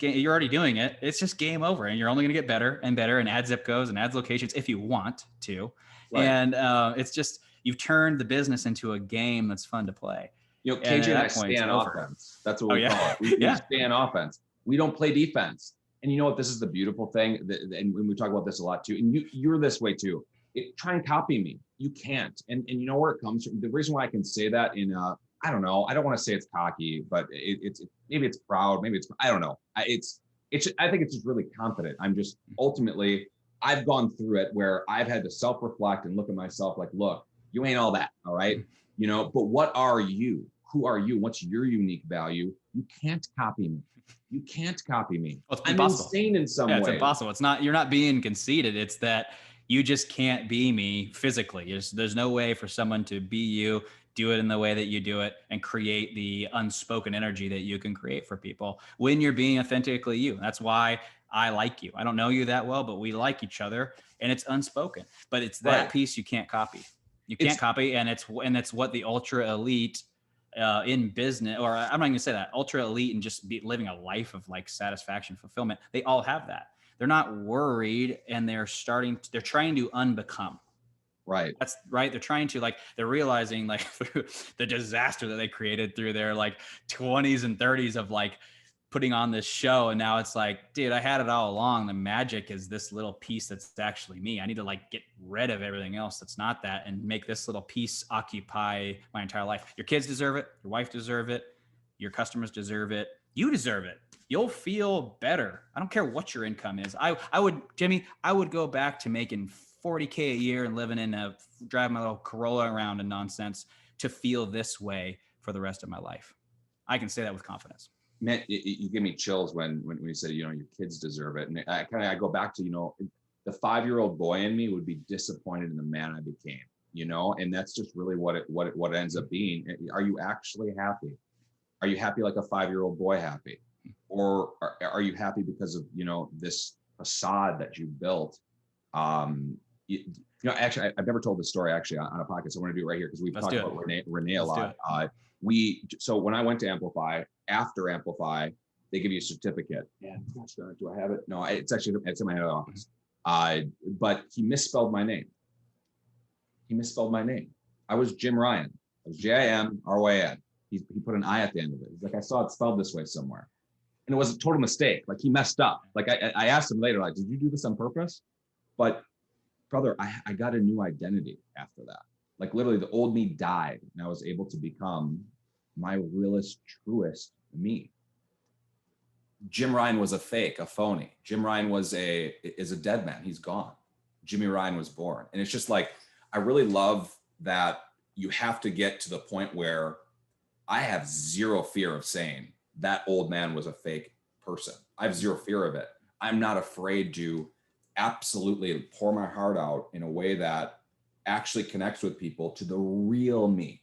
you're already doing it. It's just game over, and you're only going to get better and better, and add zip codes and add locations if you want to. Right. And it's just, you've turned the business into a game that's fun to play. KJ and I stay on offense. That's what we call it. We stay on offense. We don't play defense. And you know what? This is the beautiful thing, and we talk about this a lot too. And you're this way too. Try and copy me. You can't. And you know where it comes from. The reason why I can say that I don't know. I don't want to say it's cocky, but it's maybe it's proud. Maybe it's, I don't know. I think it's just really confident. I'm just ultimately, I've gone through it where I've had to self-reflect and look at myself like, look, you ain't all that. All right. But what are you? Who are you? What's your unique value? You can't copy me. You can't copy me. Well, I'm impossible. Insane in some way. It's impossible. You're not being conceited. It's that you just can't be me physically. There's no way for someone to be you, do it in the way that you do it, and create the unspoken energy that you can create for people when you're being authentically you. That's why I like you. I don't know you that well, but we like each other, and it's unspoken. But it's that piece you can't copy. You can't copy, and it's what the ultra elite in business, or I'm not going to say that, ultra elite and just living a life of like satisfaction, fulfillment. They all have that. They're not worried, and they're trying to unbecome. Right. That's right. They're trying to they're realizing through the disaster that they created through their 20s and 30s of putting on this show. And now it's like, dude, I had it all along. The magic is this little piece that's actually me. I need to get rid of everything else that's not that, and make this little piece occupy my entire life. Your kids deserve it. Your wife deserve it. Your customers deserve it. You deserve it. You'll feel better. I don't care what your income is. Jimmy, I would go back to making $40K a year and living driving my little Corolla around and nonsense to feel this way for the rest of my life. I can say that with confidence. Man, you give me chills when you said, your kids deserve it. And I go back to, the 5-year-old boy in me would be disappointed in the man I became, and that's just really what it ends up being. Are you actually happy? Are you happy like a 5-year-old boy happy? Or are you happy because of, this facade that you built? Actually, I've never told this story actually on a podcast. So I want to do it right here because we've talked about Renee a lot. So when I went to Amplify, after Amplify, they give you a certificate. Yeah, gosh, do I have it? No, it's in my head office. But he misspelled my name. I was Jim Ryan. I was JIMRYN. He put an I at the end of it. He's like, I saw it spelled this way somewhere. And it was a total mistake. He messed up. I asked him later, did you do this on purpose? But brother, I got a new identity after that. Literally the old me died, and I was able to become my realest, truest me. Jim Ryan was a fake, a phony. Jim Ryan is a dead man. He's gone. Jimi Ryan was born. And it's just I really love that you have to get to the point where I have zero fear of saying that old man was a fake person. I have zero fear of it. I'm not afraid to absolutely pour my heart out in a way that actually connects with people to the real me,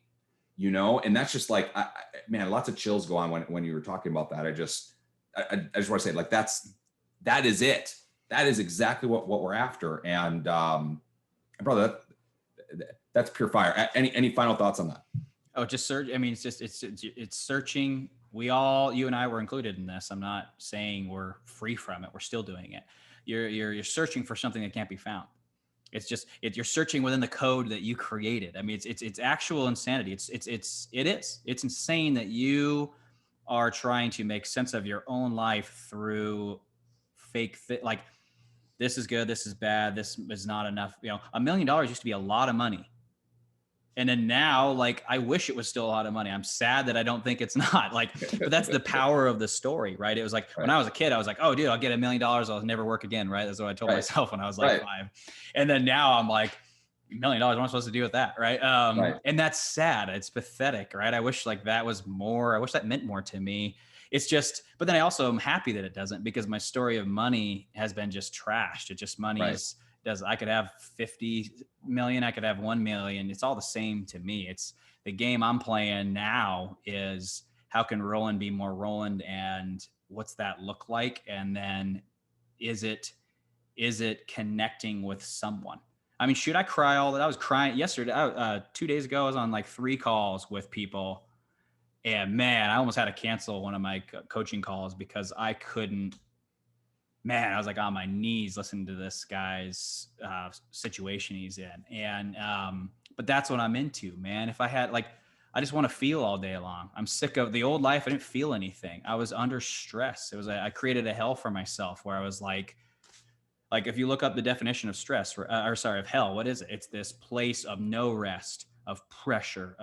and that's just man, lots of chills go on when you were talking about that. I just want to say that is it. That is exactly what we're after. And brother, that's pure fire. Any final thoughts on that? Oh, just search. I mean, it's searching you and I were included in this. I'm not saying we're free from it. We're still doing it. You're searching for something that can't be found. It's just you're searching within the code that you created. I mean, it's actual insanity. It's insane that you are trying to make sense of your own life through like this is good, this is bad, this is not enough. $1 million used to be a lot of money. And then now, like, I wish it was still a lot of money. I'm sad that I don't think it's not, like, but that's the power of the story, right? It was like, when I was a kid, I was like, oh dude, I'll get $1 million. I'll never work again. Right. That's what I told myself when I was like 5. And then now I'm like, $1 million, what am I supposed to do with that? Right. And that's sad. It's pathetic. Right. I wish like that was more, I wish that meant more to me. It's just, but then I also am happy that it doesn't, because my story of money has been just trashed. It just, money is, I could have 50 million, I could have 1 million. It's all the same to me. It's the game I'm playing now is how can Roland be more Roland, and what's that look like? And then is it connecting with someone? I mean, should I cry all that? I was crying yesterday. 2 days ago, I was on like 3 calls with people, and man, I almost had to cancel one of my coaching calls because I couldn't. Man, I was like on my knees listening to this guy's situation he's in. And, but that's what I'm into, man. If I had I just want to feel all day long. I'm sick of the old life. I didn't feel anything. I was under stress. I created a hell for myself where I was like if you look up the definition of stress of hell, what is it? It's this place of no rest, of pressure,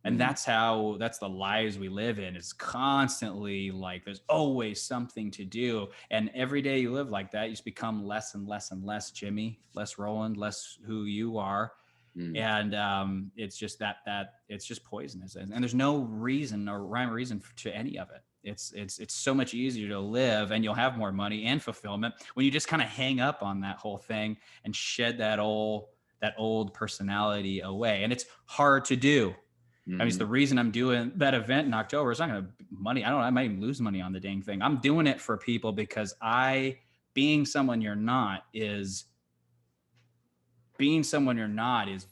and that's the lives we live in. It's constantly like there's always something to do. And every day you live like that, you just become less and less and less Jimmy, less Roland, less who you are. And it's just that it's just poisonous. And there's no reason or rhyme or reason to any of it. It's so much easier to live, and you'll have more money and fulfillment when you just kind of hang up on that whole thing and shed that old personality away. And it's hard to do. I mean, it's the reason I'm doing that event in October. It's not going to money. I might even lose money on the dang thing. I'm doing it for people because being someone you're not is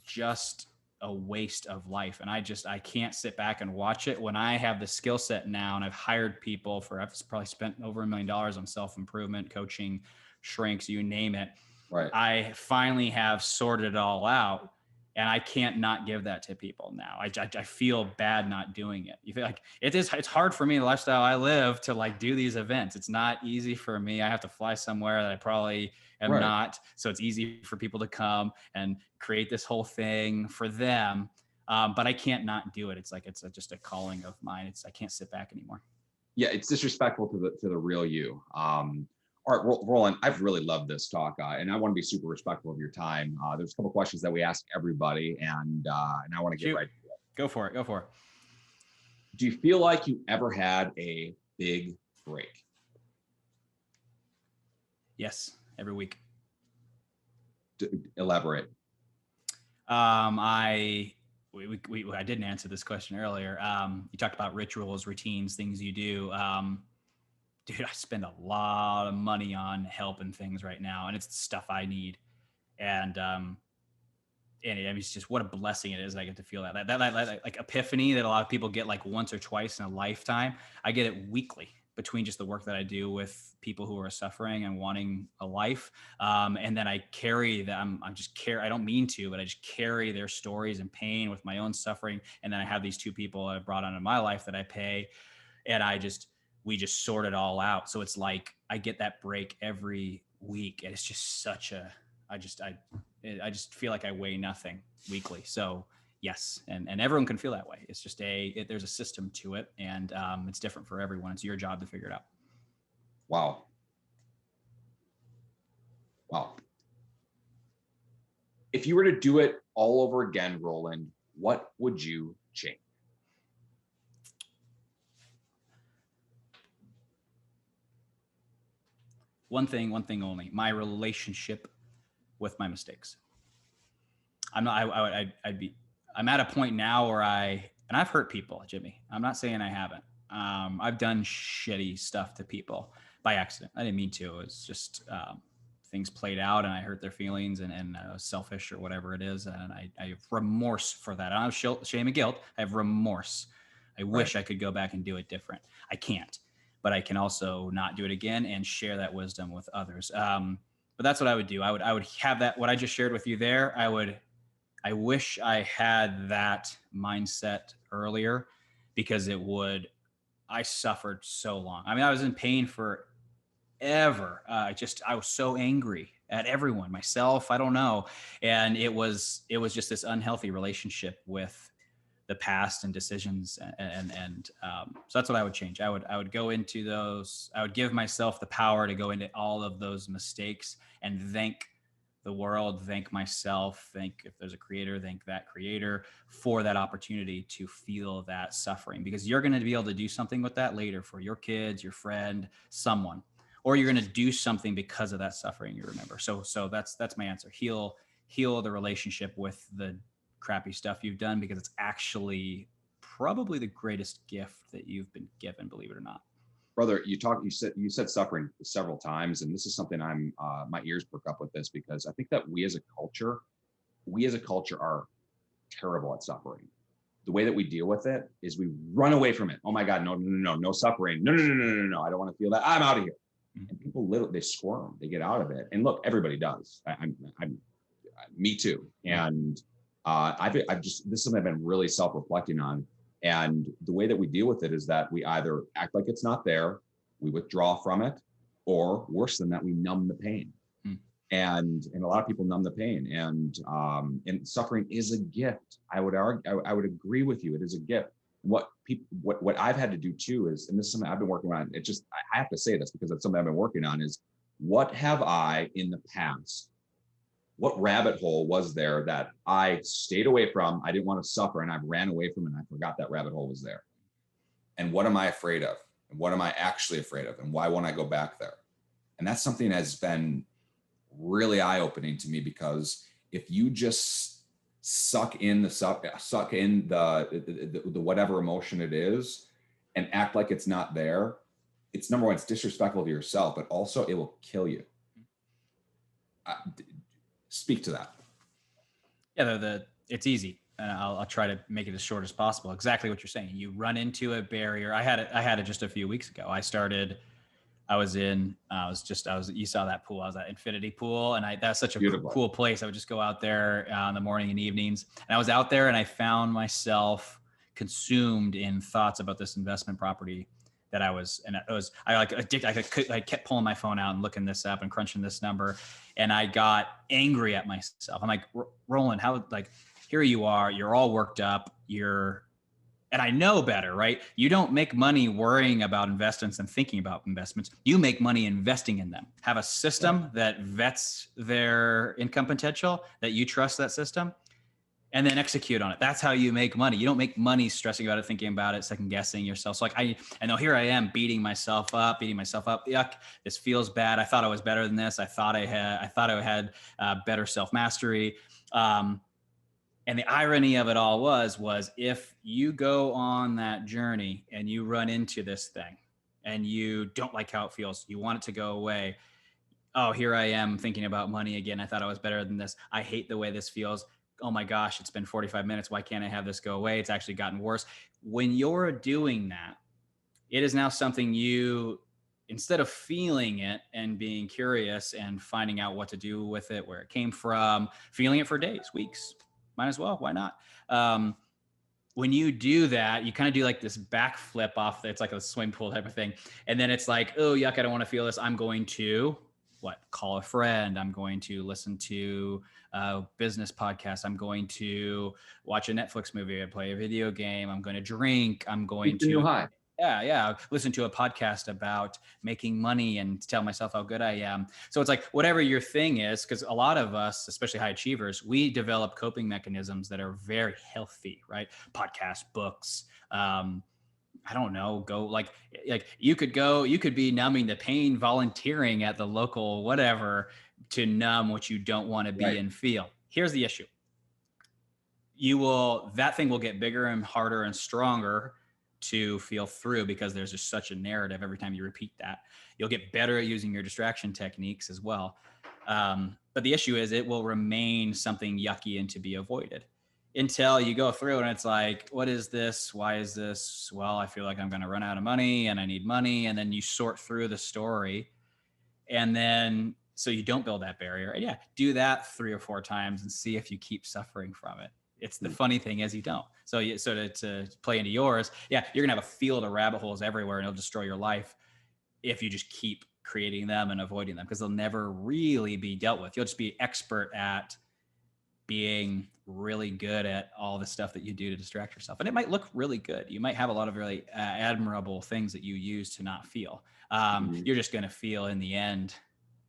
just a waste of life. And I can't sit back and watch it when I have the skill set now. And I've hired people I've probably spent over $1 million on self-improvement, coaching, shrinks, you name it. Right. I finally have sorted it all out. And I can't not give that to people now. I feel bad not doing it. You feel like it's hard for me, the lifestyle I live, to like do these events. It's not easy for me. I have to fly somewhere that I probably am not. So it's easy for people to come and create this whole thing for them. But I can't not do it. It's like, it's just a calling of mine. I can't sit back anymore. Yeah. It's disrespectful to the real you. All right, Roland, I've really loved this talk, and I want to be super respectful of your time. There's a couple questions that we ask everybody, and I want to get right to it. Go for it. Do you feel like you ever had a big break? Yes, every week. Elaborate. I didn't answer this question earlier. You talked about rituals, routines, things you do. Dude, I spend a lot of money on help and things right now, and it's the stuff I need. And it's just what a blessing it is that I get to feel that like epiphany that a lot of people get like once or twice in a lifetime. I get it weekly between just the work that I do with people who are suffering and wanting a life. And then I carry them. I don't mean to, but I just carry their stories and pain with my own suffering. And then I have these 2 people I brought onto my life that I pay, and we just sort it all out. So it's like I get that break every week, and it's just I just feel like I weigh nothing weekly. So yes, and everyone can feel that way. It's just there's a system to it, and it's different for everyone. It's your job to figure it out. Wow. If you were to do it all over again, Roland, what would you change? One thing only: my relationship with my mistakes. I'm at a point now where I've hurt people, Jimmy. I'm not saying I haven't. I've done shitty stuff to people by accident. I didn't mean to. It's just things played out, and I hurt their feelings, and selfish or whatever it is. And I have remorse for that. I don't have shame and guilt. I have remorse. I wish I could go back and do it different. I can't, but I can also not do it again and share that wisdom with others. But that's what I would do. I would have that, what I just shared with you there. I wish I had that mindset earlier, because I suffered so long. I mean, I was in pain for ever. I was so angry at everyone, myself, I don't know. And it was just this unhealthy relationship with the past and decisions. So that's what I would change. I would go into those, I would give myself the power to go into all of those mistakes and thank the world, thank myself, thank, if there's a creator, thank that creator for that opportunity to feel that suffering, because you're going to be able to do something with that later for your kids, your friend, someone, or you're going to do something because of that suffering you remember. So that's my answer. Heal the relationship with the crappy stuff you've done, because it's actually probably the greatest gift that you've been given, believe it or not. Brother, you said suffering several times, and this is something my ears perk up with this, because I think that we as a culture are terrible at suffering. The way that we deal with it is we run away from it. Oh my God, no suffering. No. I don't want to feel that. I'm out of here. And people they squirm, they get out of it. And look, everybody does. I'm me too. And I've just, this is something I've been really self-reflecting on. And the way that we deal with it is that we either act like it's not there, we withdraw from it, or worse than that, we numb the pain. And a lot of people numb the pain. And suffering is a gift. I would agree with you. It is a gift. What I've had to do too is, and this is something I've been working on. It just, I have to say this because it's something I've been working on, is what have I in the past, what rabbit hole was there that I stayed away from? I didn't want to suffer, and I ran away from it, and I forgot that rabbit hole was there. And what am I afraid of? And what am I actually afraid of? And why won't I go back there? And that's something that's been really eye-opening to me, because if you just suck in the whatever emotion it is and act like it's not there, it's, number one, it's disrespectful to yourself, but also it will kill you. Speak to that. Yeah, it's easy, and I'll try to make it as short as possible. Exactly what you're saying. You run into a barrier. I had it just a few weeks ago. You saw that pool. I was at Infinity Pool, and that's such a cool place. I would just go out there in the morning and evenings. And I was out there, and I found myself consumed in thoughts about this investment property that I kept pulling my phone out and looking this up and crunching this number. And I got angry at myself. I'm like, Roland, here you are, you're all worked up. And I know better, right? You don't make money worrying about investments and thinking about investments. You make money investing in them. Have a system that vets their income potential, that you trust that system, and then execute on it. That's how you make money. You don't make money stressing about it, thinking about it, second guessing yourself. So I know here I am beating myself up. Yuck, this feels bad. I thought I was better than this. I thought I had better self-mastery. And the irony of it all was if you go on that journey and you run into this thing and you don't like how it feels, you want it to go away. Oh, here I am thinking about money again. I thought I was better than this. I hate the way this feels. Oh my gosh, it's been 45 minutes. Why can't I have this go away? It's actually gotten worse. When you're doing that, it is now something instead of feeling it and being curious and finding out what to do with it, where it came from, feeling it for days, weeks, might as well. Why not? When you do that, you kind of do like this backflip off. It's like a swimming pool type of thing. And then it's like, oh, yuck, I don't want to feel this. I'm going to call a friend. I'm going to listen to a business podcast. I'm going to watch a Netflix movie. I play a video game. I'm going to drink. I'm going to listen to a podcast about making money and tell myself how good I am. So it's like whatever your thing is, because a lot of us, especially high achievers, we develop coping mechanisms that are very healthy, right? Podcasts, books, I don't know, you could be numbing the pain, volunteering at the local whatever to numb what you don't want to be and feel. Here's the issue. That thing will get bigger and harder and stronger to feel through, because there's just such a narrative every time you repeat that. You'll get better at using your distraction techniques as well. But the issue is it will remain something yucky and to be avoided. until you go through and it's like, what is this? Why is this? Well, I feel like I'm going to run out of money and I need money. And then you sort through the story. And then, so you don't build that barrier. And yeah, do that 3 or 4 times and see if you keep suffering from it. It's the funny thing is you don't. So to play into yours, yeah, you're gonna have a field of rabbit holes everywhere and it'll destroy your life if you just keep creating them and avoiding them, because they'll never really be dealt with. You'll just be expert at being really good at all the stuff that you do to distract yourself. And it might look really good. You might have a lot of really admirable things that you use to not feel. You're just going to feel in the end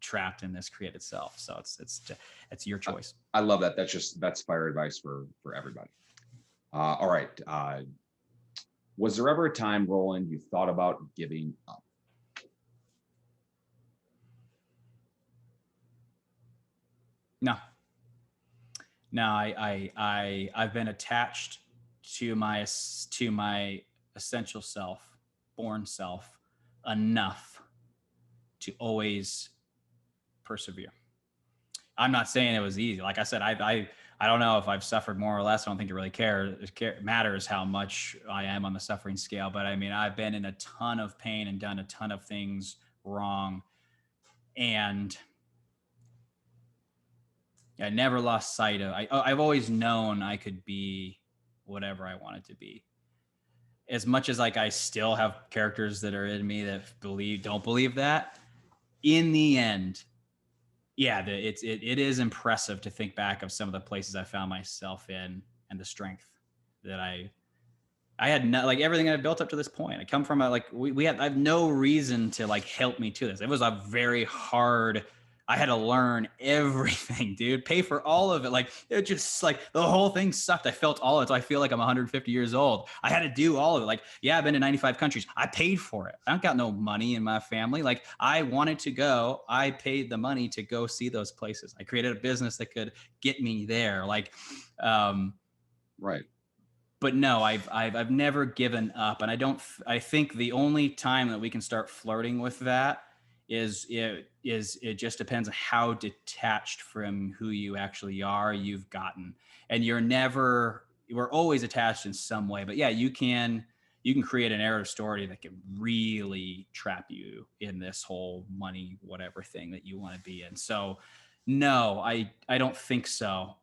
trapped in this created self. So it's your choice. I love that. That's fire advice for everybody. All right. Was there ever a time, Roland, you thought about giving up? No, I've been attached to my essential self, born self, enough to always persevere. I'm not saying it was easy. Like I said, I don't know if I've suffered more or less. I don't think it really matters how much I am on the suffering scale. But I mean, I've been in a ton of pain and done a ton of things wrong, and I never lost sight of. I've always known I could be whatever I wanted to be. As much as like I still have characters that are in me that don't believe that. In the end, yeah, it is impressive to think back of some of the places I found myself in and the strength that I had. Like everything I built up to this point. I come from I have no reason to like help me to this. It was a very hard. I had to learn everything, dude. Pay for all of it. Like it just like the whole thing sucked. I felt all of it. So I feel like I'm 150 years old. I had to do all of it. Like, yeah, I've been to 95 countries. I paid for it. I don't got no money in my family. Like I wanted to go. I paid the money to go see those places. I created a business that could get me there. Like, right. But no, I've never given up. And I think the only time that we can start flirting with that is it just depends on how detached from who you actually are you've gotten. And we're always attached in some way, but yeah, you can create a narrative story that can really trap you in this whole money, whatever thing that you want to be in. So no, I don't think so.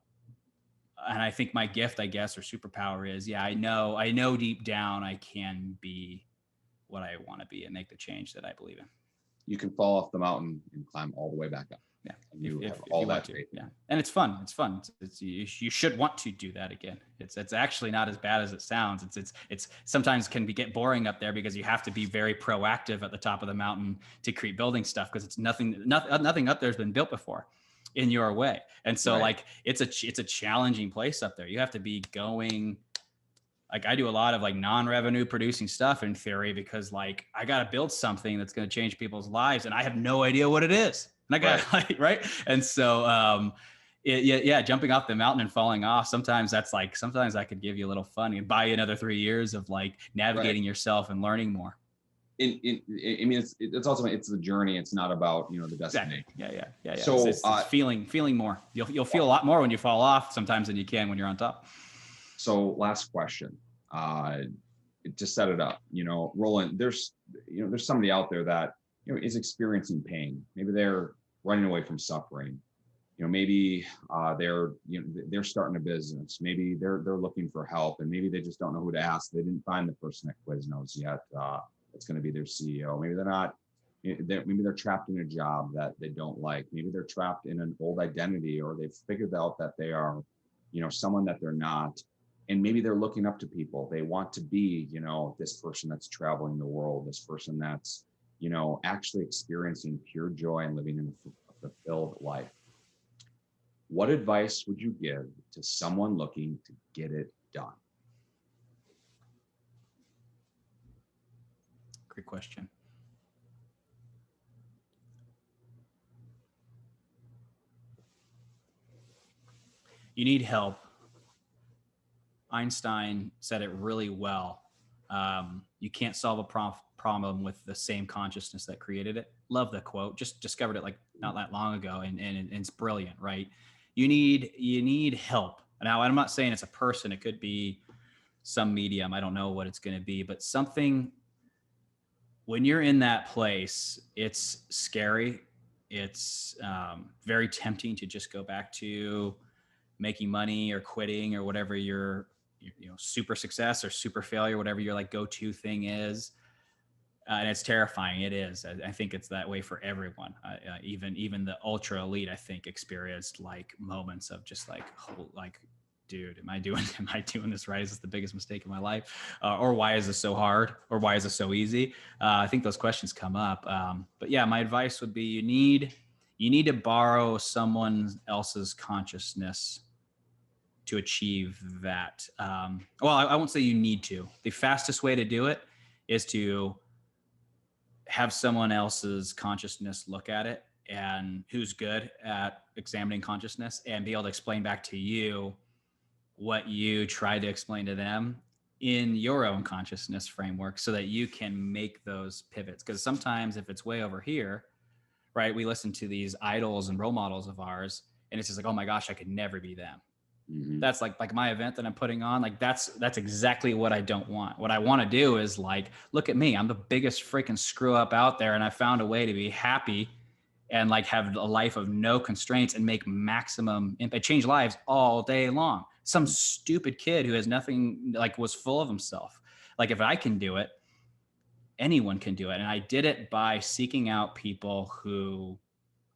And I think my gift, I guess, or superpower is, yeah, I know deep down I can be what I want to be and make the change that I believe in. You can fall off the mountain and climb all the way back up. Yeah, if you want to. Yeah, and it's fun. It's fun. You should want to do that again. It's actually not as bad as it sounds. It's sometimes can get boring up there because you have to be very proactive at the top of the mountain to create building stuff, because it's nothing up there has been built before in your way. And so right. Like it's a challenging place up there. You have to be going. Like I do a lot of like non-revenue producing stuff in theory, because like I got to build something that's going to change people's lives and I have no idea what it is. And I got right. Right. And so, jumping off the mountain and falling off. Sometimes I could give you a little fun and buy you another 3 years of like navigating yourself and learning more. I mean, it's ultimately, it's the journey. It's not about, the destination. Exactly. Yeah. So it's feeling more. You'll feel a lot more when you fall off sometimes than you can when you're on top. So last question, to set it up, Roland, there's somebody out there that, is experiencing pain. Maybe they're running away from suffering. Maybe they're starting a business. Maybe they're looking for help, and maybe they just don't know who to ask. They didn't find the person at Quiznos yet. It's going to be their CEO. Maybe they're not. Maybe they're trapped in a job that they don't like. Maybe they're trapped in an old identity, or they've figured out that they are, someone that they're not. And maybe they're looking up to people. They want to be, this person that's traveling the world, this person that's, actually experiencing pure joy and living in a fulfilled life. What advice would you give to someone looking to get it done? Great question. You need help. Einstein said it really well. You can't solve a problem with the same consciousness that created it. Love the quote. Just discovered it like not that long ago, and it's brilliant, right? You need help. Now, I'm not saying it's a person. It could be some medium. I don't know what it's going to be, but something, when you're in that place, it's scary. It's very tempting to just go back to making money or quitting or whatever your super success or super failure, whatever your like go-to thing is. And it's terrifying. It is. I think it's that way for everyone. Even the ultra elite, I think, experienced like moments of just like, dude, am I doing this right? Is this the biggest mistake of my life? Or why is this so hard? Or why is this so easy? I think those questions come up. But yeah, my advice would be you need to borrow someone else's consciousness to achieve that. Well, I won't say you need to. The fastest way to do it is to have someone else's consciousness look at it, and who's good at examining consciousness, and be able to explain back to you what you tried to explain to them in your own consciousness framework, so that you can make those pivots. Because sometimes if it's way over here, right, we listen to these idols and role models of ours, and it's just like, oh my gosh, I could never be them. That's like my event that I'm putting on. Like that's exactly what I don't want. What I want to do is like, look at me. I'm the biggest freaking screw up out there. And I found a way to be happy and like have a life of no constraints and make maximum impact, change lives all day long. Some stupid kid who has nothing, like was full of himself. Like if I can do it, anyone can do it. And I did it by seeking out people who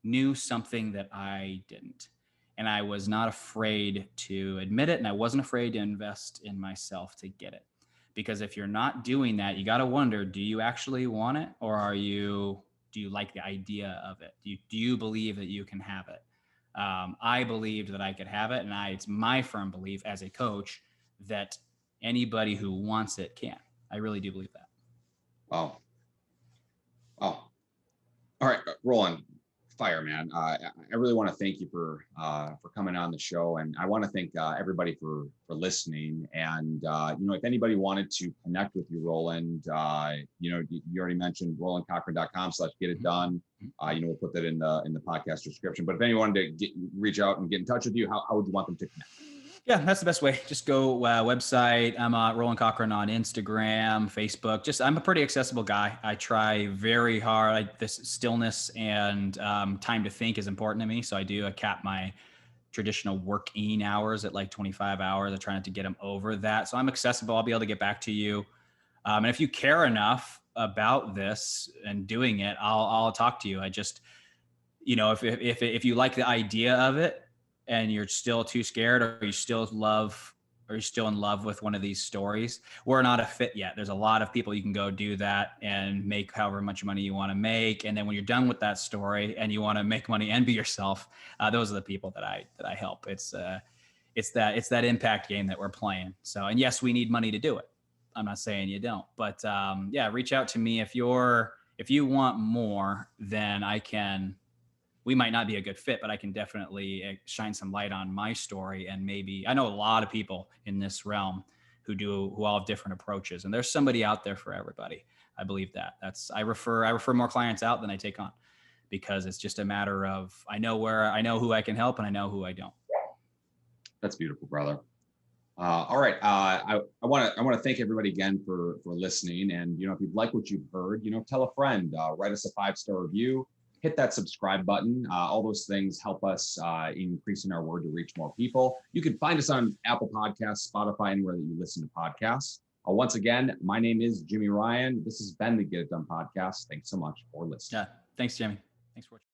knew something that I didn't. And I was not afraid to admit it. And I wasn't afraid to invest in myself to get it. Because if you're not doing that, you got to wonder, do you actually want it? Or do you like the idea of it? Do you believe that you can have it? I believed that I could have it. And it's my firm belief as a coach that anybody who wants it can. I really do believe that. Wow. All right, Roland. Fire, man. I really want to thank you for coming on the show, and I want to thank everybody for listening. And if anybody wanted to connect with you, Roland, you already mentioned rolandcochrun.com/get it done. We'll put that in the podcast description. But if anyone wanted to reach out and get in touch with you, how would you want them to connect? Yeah, that's the best way. Just go website. I'm Roland Cochrun on Instagram, Facebook. I'm a pretty accessible guy. I try very hard. This stillness and time to think is important to me. So I cap my traditional working hours at like 25 hours. I try not to get them over that. So I'm accessible. I'll be able to get back to you. And if you care enough about this and doing it, I'll talk to you. I just, if you like the idea of it, and you're still too scared, or you're still in love with one of these stories, we're not a fit yet. There's a lot of people you can go do that and make however much money you want to make. And then when you're done with that story and you want to make money and be yourself, those are the people that I help. It's that impact game that we're playing. So, and yes, we need money to do it. I'm not saying you don't, but reach out to me if you want more. Then we might not be a good fit, but I can definitely shine some light on my story. And maybe I know a lot of people in this realm who all have different approaches, and there's somebody out there for everybody. I believe that. I refer more clients out than I take on, because it's just a matter of, I know who I can help and I know who I don't. That's beautiful, brother. All right. I want to thank everybody again for listening. And, if you'd like what you've heard, tell a friend, write us a 5-star review. Hit that subscribe button. All those things help us increasing our word to reach more people. You can find us on Apple Podcasts, Spotify, anywhere that you listen to podcasts. Once again, my name is Jimi Ryan. This has been the Get It Done podcast. Thanks so much for listening. Yeah. Thanks, Jimmy. Thanks for watching.